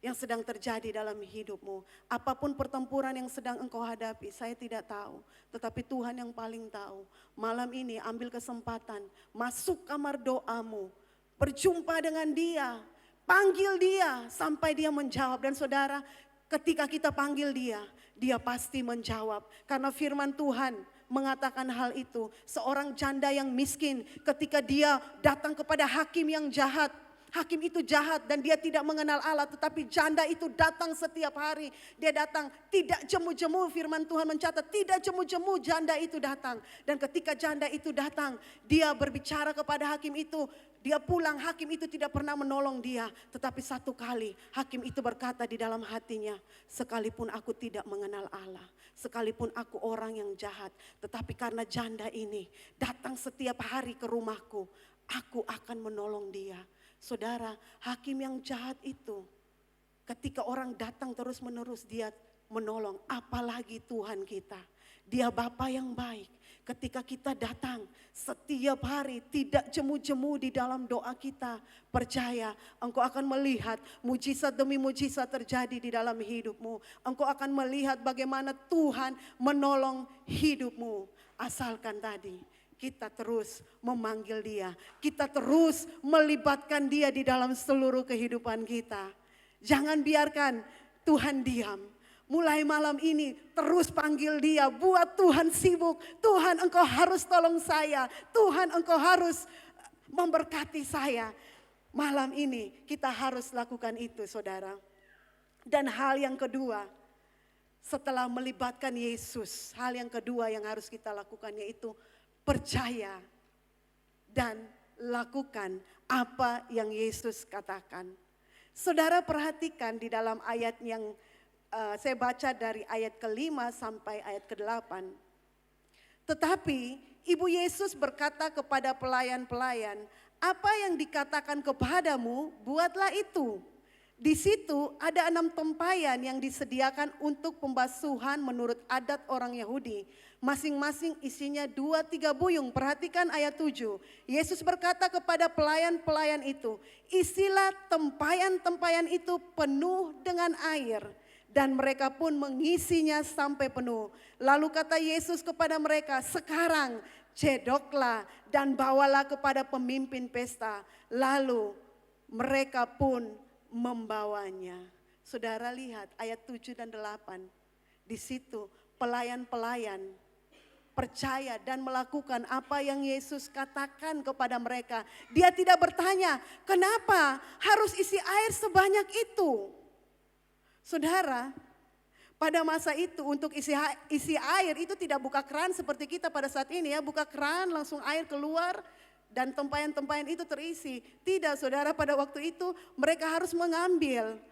Speaker 3: yang sedang terjadi dalam hidupmu. Apapun pertempuran yang sedang engkau hadapi, saya tidak tahu. Tetapi Tuhan yang paling tahu. Malam ini ambil kesempatan, masuk kamar doamu, berjumpa dengan dia, panggil dia sampai dia menjawab. Dan saudara, ketika kita panggil dia, dia pasti menjawab. Karena firman Tuhan mengatakan hal itu. Seorang janda yang miskin ketika dia datang kepada hakim yang jahat. Hakim itu jahat dan dia tidak mengenal Allah, tetapi janda itu datang setiap hari. Dia datang tidak jemu-jemu, firman Tuhan mencatat tidak jemu-jemu janda itu datang. Dan ketika janda itu datang, dia berbicara kepada hakim itu. Dia pulang, hakim itu tidak pernah menolong dia. Tetapi satu kali hakim itu berkata di dalam hatinya, sekalipun aku tidak mengenal Allah, sekalipun aku orang yang jahat, tetapi karena janda ini datang setiap hari ke rumahku, aku akan menolong dia. Saudara, hakim yang jahat itu ketika orang datang terus menerus dia menolong, apalagi Tuhan kita. Dia Bapa yang baik. Ketika kita datang setiap hari tidak jemu-jemu di dalam doa kita, percaya engkau akan melihat mujizat demi mujizat terjadi di dalam hidupmu. Engkau akan melihat bagaimana Tuhan menolong hidupmu. Asalkan tadi kita terus memanggil dia. Kita terus melibatkan dia di dalam seluruh kehidupan kita. Jangan biarkan Tuhan diam. mulai malam ini terus panggil dia, buat Tuhan sibuk. Tuhan, engkau harus tolong saya. Tuhan, engkau harus memberkati saya. Malam ini kita harus lakukan itu, saudara. Dan hal yang kedua, setelah melibatkan Yesus, hal yang kedua yang harus kita lakukan yaitu percaya dan lakukan apa yang Yesus katakan. Saudara perhatikan di dalam ayat yang saya baca dari ayat ke-5 sampai ayat ke-8. Tetapi Ibu Yesus berkata kepada pelayan-pelayan, apa yang dikatakan kepadamu, buatlah itu. Di situ ada 6 tempayan yang disediakan untuk pembasuhan menurut adat orang Yahudi. Masing-masing isinya 2-3 buyung. Perhatikan ayat 7. Yesus berkata kepada pelayan-pelayan itu, isilah tempayan-tempayan itu penuh dengan air. Dan mereka pun mengisinya sampai penuh. Lalu kata Yesus kepada mereka, sekarang cedoklah dan bawalah kepada pemimpin pesta. Lalu mereka pun membawanya. Saudara lihat ayat 7 dan 8. Di situ pelayan-pelayan percaya dan melakukan apa yang Yesus katakan kepada mereka. Dia tidak bertanya, kenapa harus isi air sebanyak itu? Saudara, pada masa itu untuk isi air itu tidak buka keran seperti kita pada saat ini ya. Buka keran langsung air keluar dan tempayan-tempayan itu terisi. Tidak, saudara, pada waktu itu mereka harus mengambil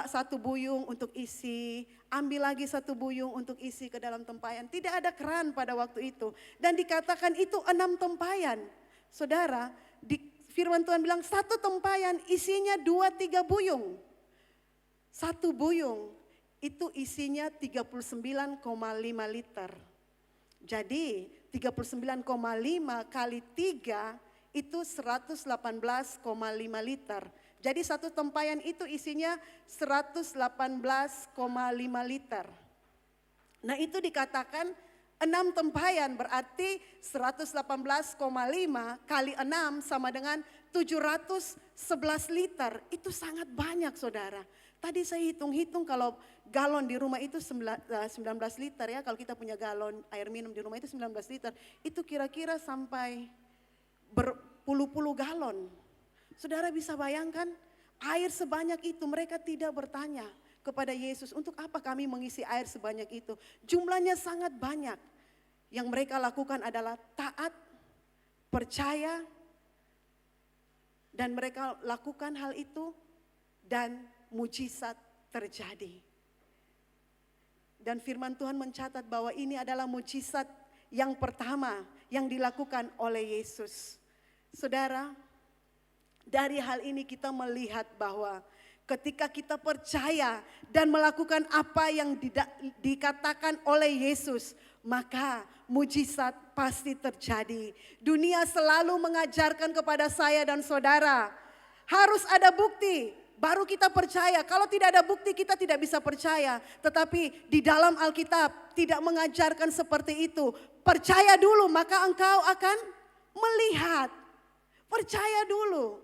Speaker 3: satu buyung untuk isi. Ambil lagi 1 buyung untuk isi ke dalam tempayan. Tidak ada keran pada waktu itu. Dan dikatakan itu 6 tempayan. Saudara, firman Tuhan bilang 1 tempayan isinya 2-3 buyung. 1 buyung itu isinya 39,5 liter. Jadi 39,5 kali 3 itu 118,5 liter. Jadi 1 tempayan itu isinya 118,5 liter. Nah itu dikatakan 6 tempayan berarti 118,5 kali 6 sama dengan 711 liter. Itu sangat banyak, saudara. Tadi saya hitung-hitung kalau galon di rumah itu 19 liter ya. Kalau kita punya galon air minum di rumah itu 19 liter. Itu kira-kira sampai berpuluh-puluh galon. Saudara bisa bayangkan air sebanyak itu, mereka tidak bertanya kepada Yesus, untuk apa kami mengisi air sebanyak itu. Jumlahnya sangat banyak. Yang mereka lakukan adalah taat, percaya, dan mereka lakukan hal itu dan mujizat terjadi. Dan firman Tuhan mencatat bahwa ini adalah mujizat yang pertama yang dilakukan oleh Yesus. Saudara, dari hal ini kita melihat bahwa ketika kita percaya dan melakukan apa yang dikatakan oleh Yesus, maka mujizat pasti terjadi. Dunia selalu mengajarkan kepada saya dan saudara, harus ada bukti baru kita percaya. Kalau tidak ada bukti kita tidak bisa percaya. Tetapi di dalam Alkitab tidak mengajarkan seperti itu. Percaya dulu maka engkau akan melihat. Percaya dulu.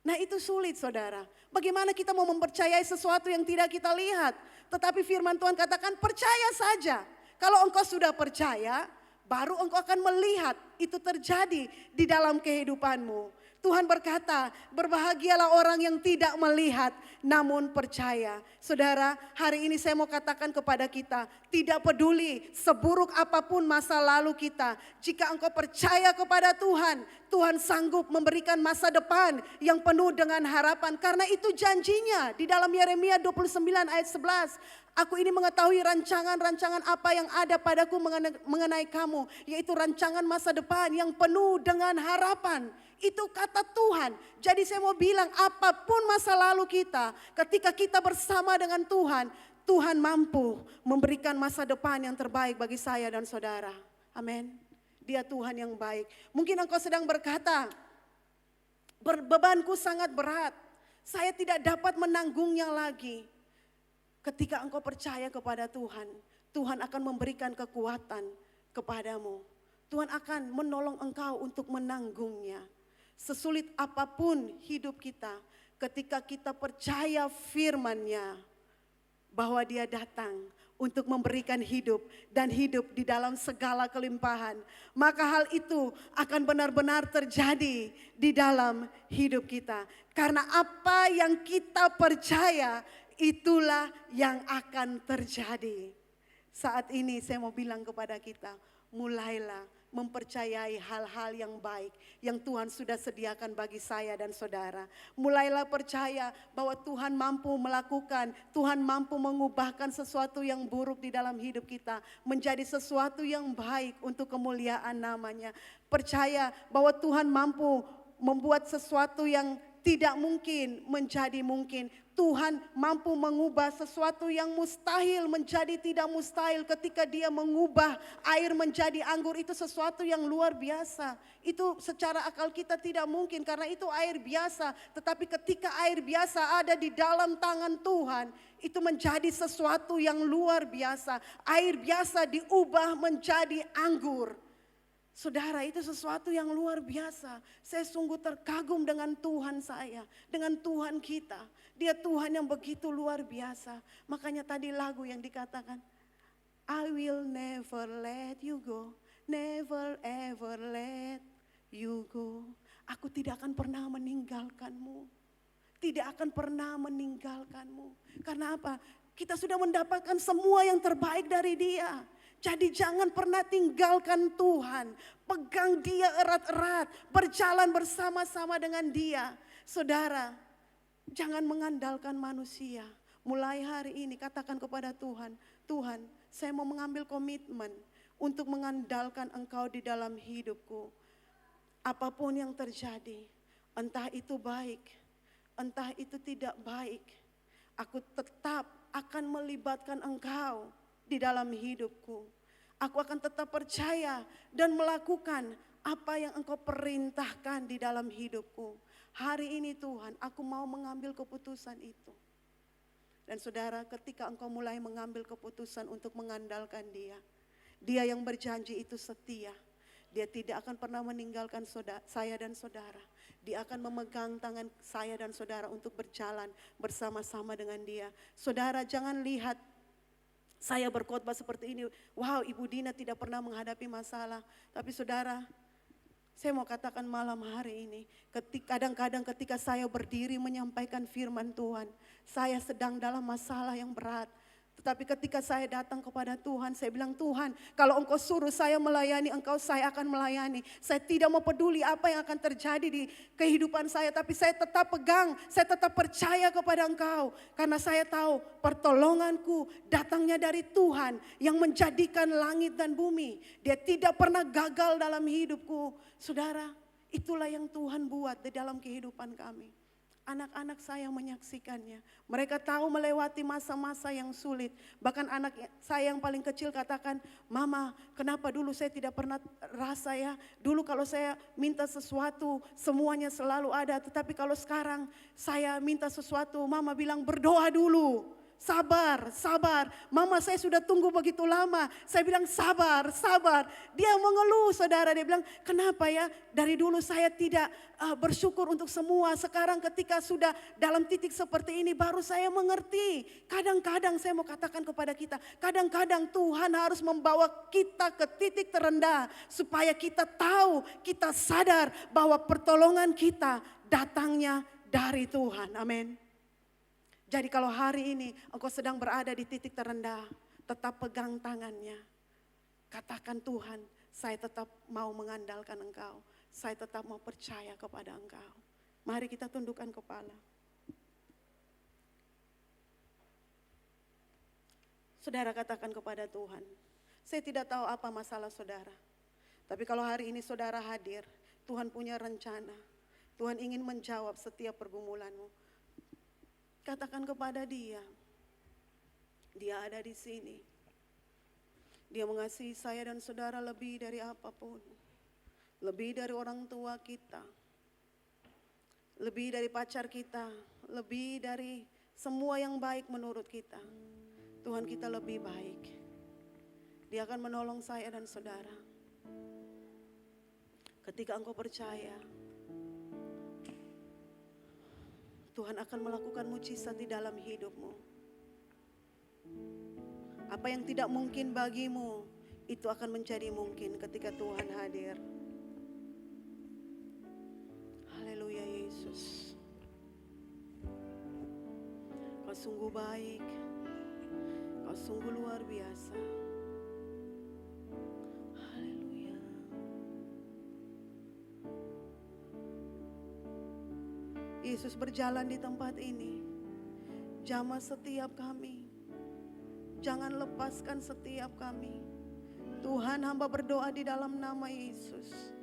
Speaker 3: Nah itu sulit, saudara. Bagaimana kita mau mempercayai sesuatu yang tidak kita lihat. Tetapi firman Tuhan katakan percaya saja. Kalau engkau sudah percaya, baru engkau akan melihat itu terjadi di dalam kehidupanmu. Tuhan berkata, berbahagialah orang yang tidak melihat namun percaya. Saudara, hari ini saya mau katakan kepada kita, tidak peduli seburuk apapun masa lalu kita, jika engkau percaya kepada Tuhan, Tuhan sanggup memberikan masa depan yang penuh dengan harapan. Karena itu janjinya di dalam Yeremia 29 ayat 11. Aku ini mengetahui rancangan-rancangan apa yang ada padaku mengenai kamu, yaitu rancangan masa depan yang penuh dengan harapan. Itu kata Tuhan. Jadi saya mau bilang apapun masa lalu kita, ketika kita bersama dengan Tuhan, Tuhan mampu memberikan masa depan yang terbaik bagi saya dan saudara. Amin. Dia Tuhan yang baik. Mungkin engkau sedang berkata, bebanku sangat berat. Saya tidak dapat menanggungnya lagi. Ketika engkau percaya kepada Tuhan, Tuhan akan memberikan kekuatan kepadamu. Tuhan akan menolong engkau untuk menanggungnya. Sesulit apapun hidup kita, ketika kita percaya firman-Nya, bahwa Dia datang untuk memberikan hidup dan hidup di dalam segala kelimpahan, maka hal itu akan benar-benar terjadi di dalam hidup kita. Karena apa yang kita percaya, itulah yang akan terjadi. Saat ini saya mau bilang kepada kita, mulailah mempercayai hal-hal yang baik yang Tuhan sudah sediakan bagi saya dan saudara. Mulailah percaya bahwa Tuhan mampu melakukan, Tuhan mampu mengubahkan sesuatu yang buruk di dalam hidup kita menjadi sesuatu yang baik untuk kemuliaan namanya. Percaya bahwa Tuhan mampu membuat sesuatu yang tidak mungkin menjadi mungkin. Tuhan mampu mengubah sesuatu yang mustahil menjadi tidak mustahil. Ketika Dia mengubah air menjadi anggur, itu sesuatu yang luar biasa. Itu secara akal kita tidak mungkin karena itu air biasa. Tetapi ketika air biasa ada di dalam tangan Tuhan, itu menjadi sesuatu yang luar biasa. Air biasa diubah menjadi anggur. Saudara, itu sesuatu yang luar biasa. Saya sungguh terkagum dengan Tuhan saya, dengan Tuhan kita. Dia Tuhan yang begitu luar biasa. Makanya tadi lagu yang dikatakan, I will never let you go, never ever let you go. Aku tidak akan pernah meninggalkanmu, tidak akan pernah meninggalkanmu. Karena apa? Kita sudah mendapatkan semua yang terbaik dari Dia. Jadi jangan pernah tinggalkan Tuhan. Pegang Dia erat-erat. Berjalan bersama-sama dengan Dia. Saudara, jangan mengandalkan manusia. Mulai hari ini katakan kepada Tuhan, Tuhan, saya mau mengambil komitmen untuk mengandalkan Engkau di dalam hidupku. Apapun yang terjadi, entah itu baik, entah itu tidak baik, aku tetap akan melibatkan Engkau di dalam hidupku. Aku akan tetap percaya dan melakukan apa yang Engkau perintahkan di dalam hidupku. Hari ini Tuhan, aku mau mengambil keputusan itu. Dan saudara, ketika engkau mulai mengambil keputusan untuk mengandalkan Dia, Dia yang berjanji itu setia. Dia tidak akan pernah meninggalkan saya dan saudara. Dia akan memegang tangan saya dan saudara untuk berjalan bersama-sama dengan Dia. Saudara, jangan lihat saya berkhotbah seperti ini, wow, Ibu Dina tidak pernah menghadapi masalah. Tapi saudara, saya mau katakan malam hari ini, kadang-kadang ketika saya berdiri menyampaikan firman Tuhan, saya sedang dalam masalah yang berat. Tetapi ketika saya datang kepada Tuhan, saya bilang, Tuhan, kalau Engkau suruh saya melayani Engkau, saya akan melayani. Saya tidak mau peduli apa yang akan terjadi di kehidupan saya, tapi saya tetap pegang, saya tetap percaya kepada Engkau. Karena saya tahu pertolonganku datangnya dari Tuhan yang menjadikan langit dan bumi. Dia tidak pernah gagal dalam hidupku. Saudara, itulah yang Tuhan buat di dalam kehidupan kami. Anak-anak saya menyaksikannya. Mereka tahu melewati masa-masa yang sulit. Bahkan anak saya yang paling kecil katakan, Mama, kenapa dulu saya tidak pernah rasa ya. Dulu kalau saya minta sesuatu, semuanya selalu ada. Tetapi kalau sekarang saya minta sesuatu, Mama bilang berdoa dulu. Sabar, sabar. Mama, saya sudah tunggu begitu lama. Saya bilang sabar, sabar. Dia mengeluh, saudara. Dia bilang, kenapa ya? Dari dulu saya tidak bersyukur untuk semua. Sekarang ketika sudah dalam titik seperti ini, baru saya mengerti. Kadang-kadang saya mau katakan kepada kita, kadang-kadang Tuhan harus membawa kita ke titik terendah. Supaya kita tahu, kita sadar bahwa pertolongan kita datangnya dari Tuhan. Amin. Jadi kalau hari ini engkau sedang berada di titik terendah, tetap pegang tangannya. Katakan, Tuhan, saya tetap mau mengandalkan Engkau. Saya tetap mau percaya kepada Engkau. Mari kita tundukkan kepala. Saudara, katakan kepada Tuhan, saya tidak tahu apa masalah saudara. Tapi kalau hari ini saudara hadir, Tuhan punya rencana. Tuhan ingin menjawab setiap pergumulanmu. Katakan kepada Dia, Dia ada di sini. Dia mengasihi saya dan saudara lebih dari apapun. Lebih dari orang tua kita. Lebih dari pacar kita. Lebih dari semua yang baik menurut kita. Tuhan kita lebih baik. Dia akan menolong saya dan saudara. Ketika engkau percaya, Tuhan akan melakukan mujizat di dalam hidupmu. Apa yang tidak mungkin bagimu, itu akan menjadi mungkin ketika Tuhan hadir. Haleluya Yesus. Kau sungguh baik, Kau sungguh luar biasa. Haleluya. Yesus berjalan di tempat ini. Jamah setiap kami. Jangan lepaskan setiap kami. Tuhan, hamba berdoa di dalam nama Yesus.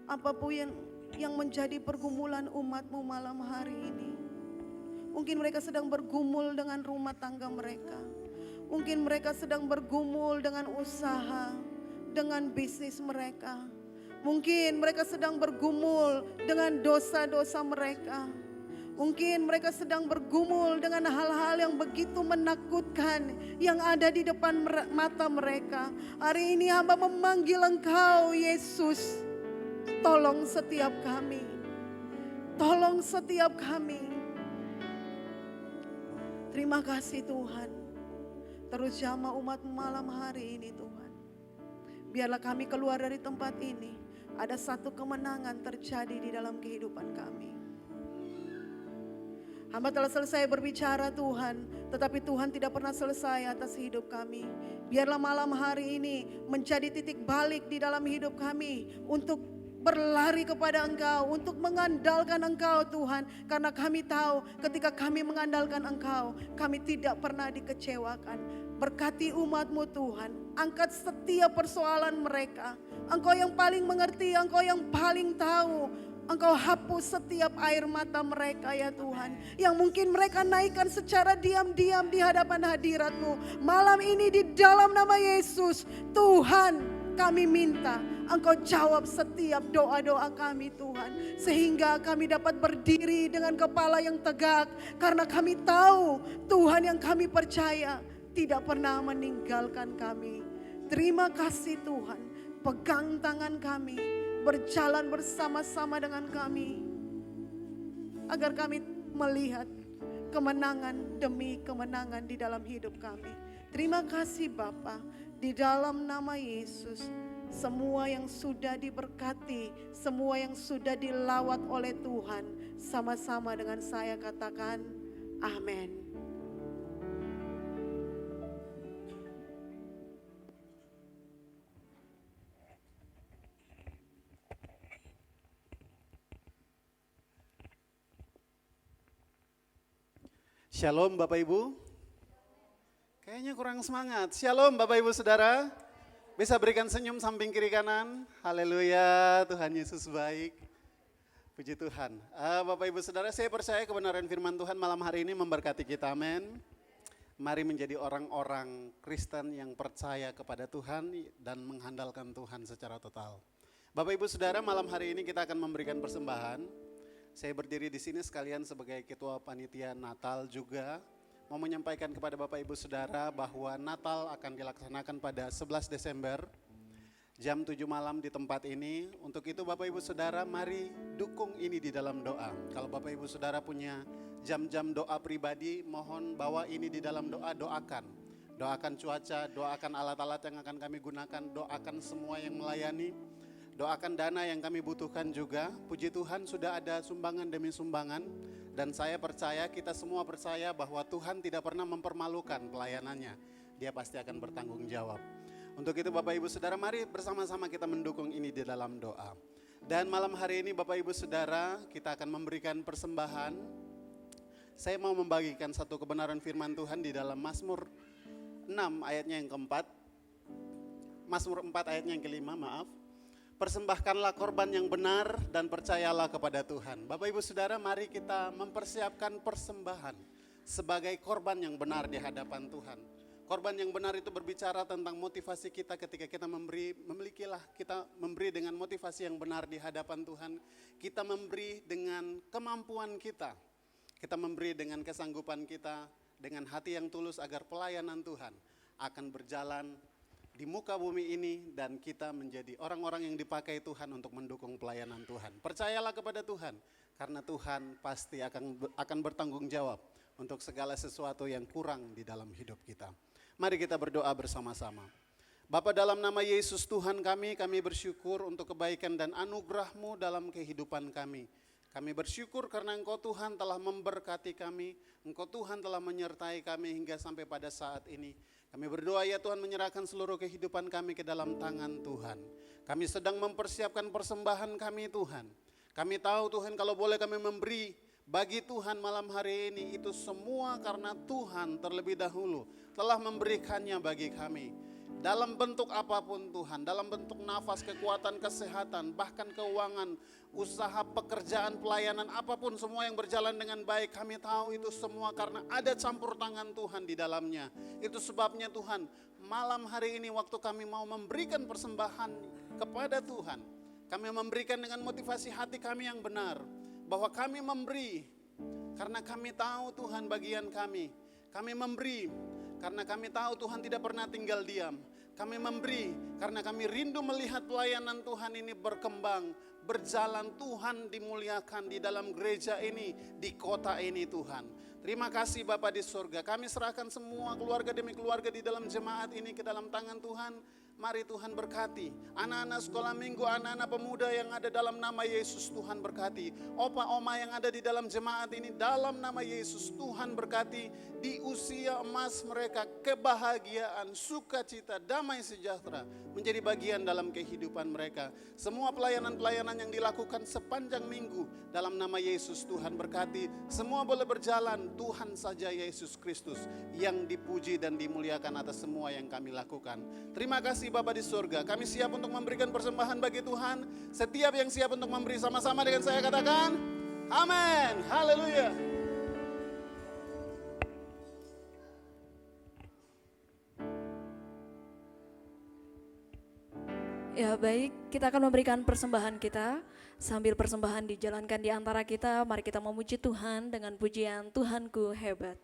Speaker 3: Apapun yang menjadi pergumulan umat-Mu malam hari ini. Mungkin mereka sedang bergumul dengan rumah tangga mereka. Mungkin mereka sedang bergumul dengan usaha, dengan bisnis mereka. Mungkin mereka sedang bergumul dengan dosa-dosa mereka. Mungkin mereka sedang bergumul dengan hal-hal yang begitu menakutkan yang ada di depan mata mereka. Hari ini hamba memanggil Engkau Yesus. Tolong setiap kami. Tolong setiap kami. Terima kasih Tuhan. Terus jamah umat malam hari ini Tuhan. Biarlah kami keluar dari tempat ini. Ada satu kemenangan terjadi di dalam kehidupan kami. Hamba telah selesai berbicara Tuhan. Tetapi Tuhan tidak pernah selesai atas hidup kami. Biarlah malam hari ini menjadi titik balik di dalam hidup kami. Untuk berlari kepada Engkau, untuk mengandalkan Engkau Tuhan. Karena kami tahu ketika kami mengandalkan Engkau, kami tidak pernah dikecewakan. Berkati umat-Mu Tuhan, angkat setiap persoalan mereka. Engkau yang paling mengerti, Engkau yang paling tahu. Engkau hapus setiap air mata mereka ya Tuhan. Yang mungkin mereka naikkan secara diam-diam di hadapan hadirat-Mu. Malam ini di dalam nama Yesus, Tuhan kami minta Engkau jawab setiap doa-doa kami Tuhan. Sehingga kami dapat berdiri dengan kepala yang tegak. Karena kami tahu Tuhan yang kami percaya tidak pernah meninggalkan kami. Terima kasih Tuhan. Pegang tangan kami. Berjalan bersama-sama dengan kami. Agar kami melihat kemenangan demi kemenangan di dalam hidup kami. Terima kasih Bapa. Di dalam nama Yesus. Semua yang sudah diberkati, semua yang sudah dilawat oleh Tuhan, sama-sama dengan saya katakan amin.
Speaker 4: Shalom Bapak Ibu. Kayaknya kurang semangat. Shalom Bapak Ibu Saudara. Bisa berikan senyum samping kiri kanan. Haleluya, Tuhan Yesus baik. Puji Tuhan. Bapak Ibu Saudara, saya percaya kebenaran firman Tuhan malam hari ini memberkati kita, amin. Mari menjadi orang-orang Kristen yang percaya kepada Tuhan dan mengandalkan Tuhan secara total. Bapak Ibu Saudara, malam hari ini kita akan memberikan persembahan. Saya berdiri di sini sekalian sebagai ketua panitia Natal juga. Mau menyampaikan kepada Bapak Ibu Saudara bahwa Natal akan dilaksanakan pada 11 Desember jam 7 malam di tempat ini. Untuk itu Bapak Ibu Saudara mari dukung ini di dalam doa. Kalau Bapak Ibu Saudara punya jam-jam doa pribadi, mohon bawa ini di dalam doa, doakan. Doakan cuaca, doakan alat-alat yang akan kami gunakan, doakan semua yang melayani. Doakan dana yang kami butuhkan juga. Puji Tuhan sudah ada sumbangan demi sumbangan. Dan saya percaya, kita semua percaya bahwa Tuhan tidak pernah mempermalukan pelayanannya. Dia pasti akan bertanggung jawab. Untuk itu Bapak Ibu Saudara mari bersama-sama kita mendukung ini di dalam doa. Dan malam hari ini Bapak Ibu Saudara kita akan memberikan persembahan. Saya mau membagikan satu kebenaran firman Tuhan di dalam Mazmur 6 ayatnya yang keempat. Mazmur 4 ayatnya yang kelima, maaf. Persembahkanlah korban yang benar dan percayalah kepada Tuhan. Bapak Ibu Saudara mari kita mempersiapkan persembahan sebagai korban yang benar di hadapan Tuhan. Korban yang benar itu berbicara tentang motivasi kita ketika kita kita memberi dengan motivasi yang benar di hadapan Tuhan. Kita memberi dengan kemampuan kita. Kita memberi dengan kesanggupan kita, dengan hati yang tulus agar pelayanan Tuhan akan berjalan di muka bumi ini dan kita menjadi orang-orang yang dipakai Tuhan untuk mendukung pelayanan Tuhan. Percayalah kepada Tuhan karena Tuhan pasti akan bertanggung jawab untuk segala sesuatu yang kurang di dalam hidup kita. Mari kita berdoa bersama-sama. Bapa, dalam nama Yesus Tuhan kami bersyukur untuk kebaikan dan anugerah-Mu dalam kehidupan kami. Kami bersyukur karena Engkau Tuhan telah memberkati kami, Engkau Tuhan telah menyertai kami hingga sampai pada saat ini. Kami berdoa ya Tuhan, menyerahkan seluruh kehidupan kami ke dalam tangan Tuhan. Kami sedang mempersiapkan persembahan kami Tuhan. Kami tahu Tuhan, kalau boleh kami memberi bagi Tuhan malam hari ini, itu semua karena Tuhan terlebih dahulu telah memberikannya bagi kami. Dalam bentuk apapun Tuhan, dalam bentuk nafas, kekuatan, kesehatan, bahkan keuangan, usaha, pekerjaan, pelayanan, apapun semua yang berjalan dengan baik, kami tahu itu semua karena ada campur tangan Tuhan di dalamnya. Itu sebabnya Tuhan, malam hari ini waktu kami mau memberikan persembahan kepada Tuhan, kami memberikan dengan motivasi hati kami yang benar, bahwa kami memberi karena kami tahu Tuhan bagian kami. Kami memberi karena kami tahu Tuhan tidak pernah tinggal diam. Kami memberi karena kami rindu melihat pelayanan Tuhan ini berkembang, berjalan, Tuhan dimuliakan di dalam gereja ini, di kota ini Tuhan. Terima kasih Bapa di surga. Kami serahkan semua keluarga demi keluarga di dalam jemaat ini ke dalam tangan Tuhan. Mari Tuhan berkati anak-anak sekolah minggu, anak-anak pemuda yang ada dalam nama Yesus, Tuhan berkati. Opa oma yang ada di dalam jemaat ini, dalam nama Yesus Tuhan berkati. Di usia emas mereka, kebahagiaan, sukacita, damai sejahtera menjadi bagian dalam kehidupan mereka. Semua pelayanan-pelayanan yang dilakukan sepanjang minggu, dalam nama Yesus Tuhan berkati. Semua boleh berjalan, Tuhan saja Yesus Kristus yang dipuji dan dimuliakan atas semua yang kami lakukan. Terima kasih Bapa di surga, kami siap untuk memberikan persembahan bagi Tuhan. Setiap yang siap untuk memberi, sama-sama dengan saya katakan, amin, haleluya.
Speaker 2: Ya baik, kita akan memberikan persembahan kita. Sambil persembahan dijalankan di antara kita, mari kita memuji Tuhan dengan pujian Tuhanku hebat.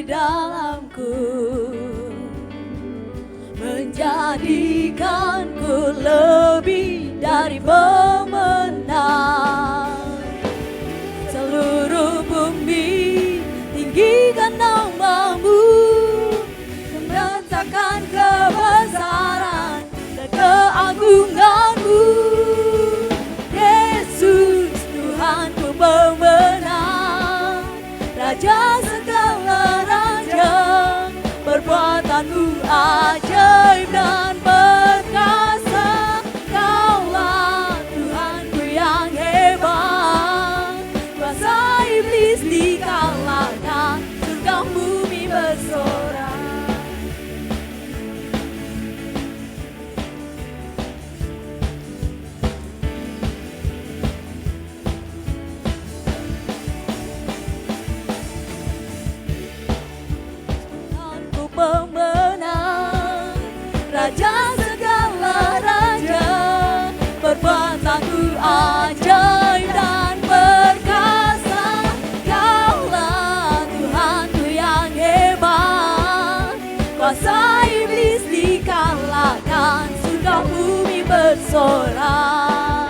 Speaker 2: Dalamku menjadikanku lebih dari pemenang. Seluruh bumi tinggikan namamu, menyatakan kebesaran dan keagunganmu. Yesus Tuhanku pemenang, Raja segala raja, perbuatanmu ajaib dan perkasa. Kaulah Tuhanku yang hebat, kuasa iblis dikalahkan, surga bumi bersorak. Pemenang, Raja segala raja, perbuatanmu ajaib dan perkasa. Kaulah Tuhanku yang hebat, kuasa iblis dikalahkan, surga bumi bersorak.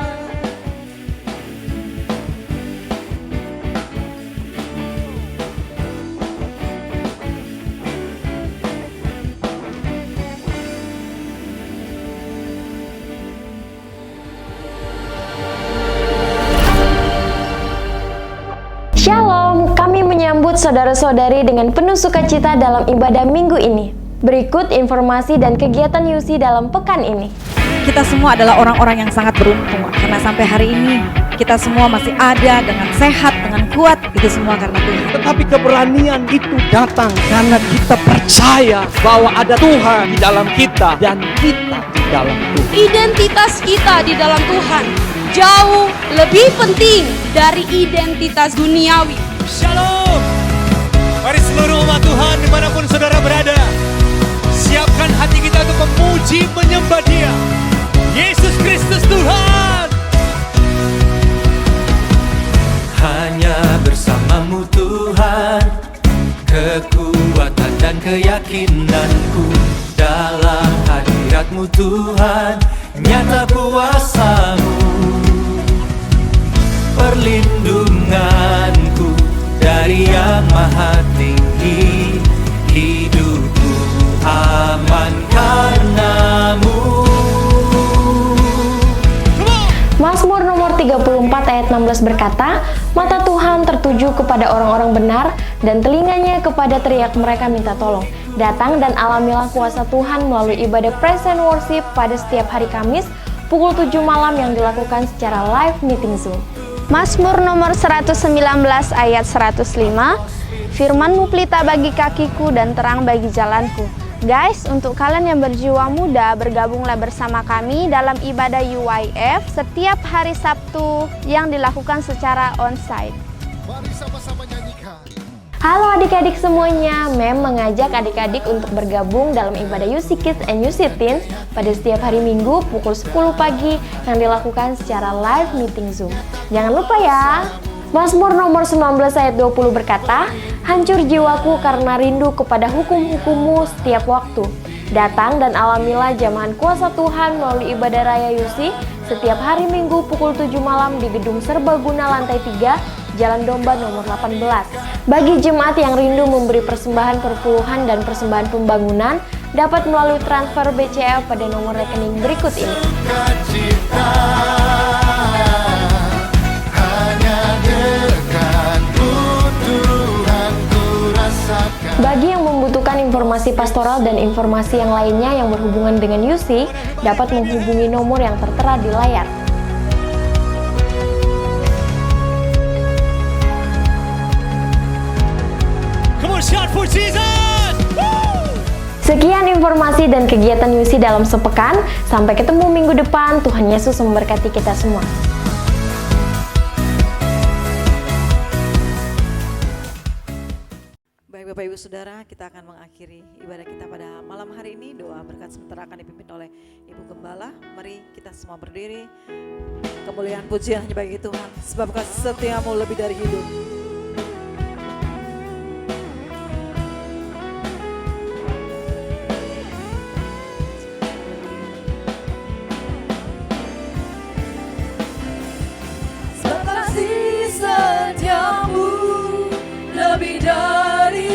Speaker 5: Shalom, kami menyambut saudara-saudari dengan penuh sukacita dalam ibadah minggu ini. Berikut informasi dan kegiatan UC dalam pekan ini.
Speaker 1: Kita semua adalah orang-orang yang sangat beruntung karena sampai hari ini kita semua masih ada dengan sehat, dengan kuat, itu semua karena Tuhan.
Speaker 6: Tetapi keberanian itu datang karena kita percaya bahwa ada Tuhan di dalam kita dan kita di dalam Tuhan.
Speaker 7: Identitas kita di dalam Tuhan jauh lebih penting dari identitas duniawi.
Speaker 6: Shalom. Mari seluruh umat Tuhan dimanapun saudara berada, siapkan hati kita untuk memuji menyembah Dia. Yesus Kristus Tuhan.
Speaker 8: Hanya bersamamu Tuhan, kekuatan dan keyakinanku. Dalam hadiratmu Tuhan, nyata kuasamu. Perlindunganku dari yang maha tinggi, hidupku aman karenamu.
Speaker 5: Mazmur nomor 34 ayat 16 berkata, mata Tuhan tertuju kepada orang-orang benar dan telinganya kepada teriak mereka minta tolong. Datang dan alamilah kuasa Tuhan melalui ibadah praise and worship pada setiap hari Kamis pukul 7 malam yang dilakukan secara live meeting Zoom.
Speaker 9: Mazmur nomor 119 ayat 105, firman-Mu pelita bagi kakiku dan terang bagi jalanku. Guys, untuk kalian yang berjiwa muda, bergabunglah bersama kami dalam ibadah UIF setiap hari Sabtu yang dilakukan secara onsite.
Speaker 10: Mari sama-sama nyanyikan.
Speaker 5: Halo adik-adik semuanya, Mem mengajak adik-adik untuk bergabung dalam ibadah UC Kids and UC Teens pada setiap hari Minggu pukul 10 pagi yang dilakukan secara live meeting Zoom. Jangan lupa ya. Mazmur nomor 19 ayat 20 berkata, hancur jiwaku karena rindu kepada hukum-hukum-Mu setiap waktu. Datang dan alamilah jamahan kuasa Tuhan melalui ibadah raya UC setiap hari Minggu pukul 7 malam di Gedung Serbaguna lantai 3, Jalan Domba nomor 18. Bagi jemaat yang rindu memberi persembahan perpuluhan dan persembahan pembangunan, dapat melalui transfer BCA pada nomor rekening berikut ini. Bagi yang membutuhkan informasi pastoral dan informasi yang lainnya yang berhubungan dengan UC, dapat menghubungi nomor yang tertera di layar. Sekian informasi dan kegiatan UC dalam sepekan. Sampai ketemu minggu depan. Tuhan Yesus memberkati kita semua.
Speaker 1: Baik Bapak Ibu Saudara, kita akan mengakhiri ibadah kita pada malam hari ini. Doa berkat sementara akan dipimpin oleh Ibu Gembala. Mari kita semua berdiri. Kemuliaan pujian hanya bagi Tuhan, sebab kasih setiamu lebih dari hidup. Sebab kasih setiamu lebih dari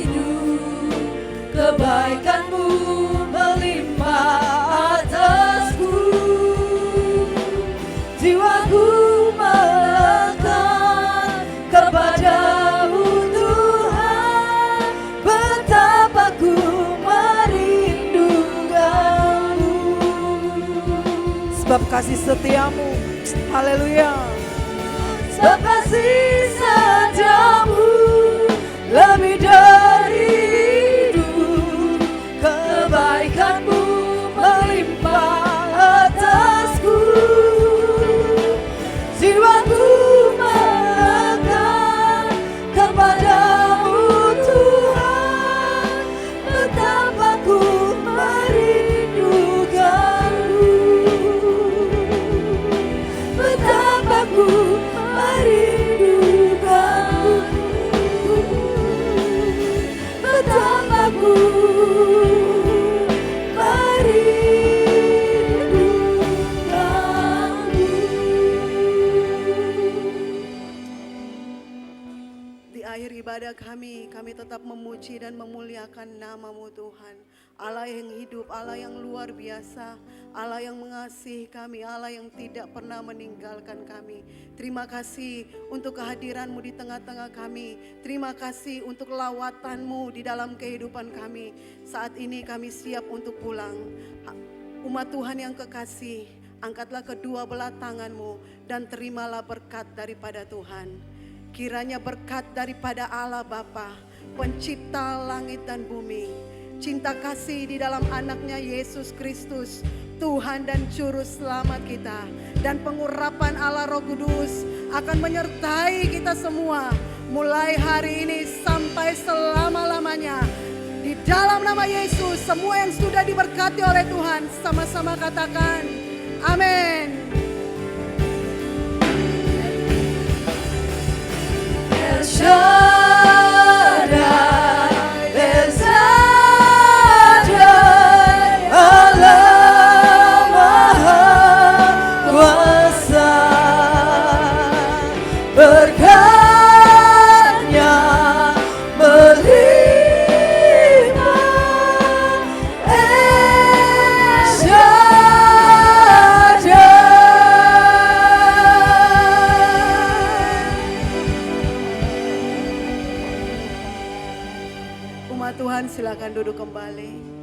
Speaker 1: hidup, kebaikanmu melimpah atasku, jiwaku melekat kepadamu Tuhan, betapa ku merindukanmu. Sebab kasih setiamu, haleluya. Sebab kasih setiamu lebih dari hidup, kebaikanmu melimpah atasku, jiwaku melekat kepadamu Tuhan, betapa ku merindukanmu, betapa ku merindukanmu, betapa ku
Speaker 3: Di akhir ibadah kami tetap memuji dan memuliakan nama-Mu Tuhan. Allah yang hidup, Allah yang luar biasa, Allah yang mengasihi kami, Allah yang tidak pernah meninggalkan kami. Terima kasih untuk kehadiran-Mu di tengah-tengah kami. Terima kasih untuk lawatan-Mu di dalam kehidupan kami. Saat ini kami siap untuk pulang. Umat Tuhan yang kekasih, angkatlah kedua belah tangan-Mu dan terimalah berkat daripada Tuhan. Kiranya berkat daripada Allah Bapa, pencipta langit dan bumi, cinta kasih di dalam anaknya Yesus Kristus, Tuhan dan Juru Selamat kita, dan pengurapan Allah Roh Kudus akan menyertai kita semua mulai hari ini sampai sampai selama-lamanya. Di dalam nama Yesus, semua yang sudah diberkati oleh Tuhan, sama-sama katakan, amin. El Shaddai, El Shaddai, Allah Maha Kuasa, berkat-Nya melimpah. El Shaddai. Umat Tuhan silakan duduk kembali.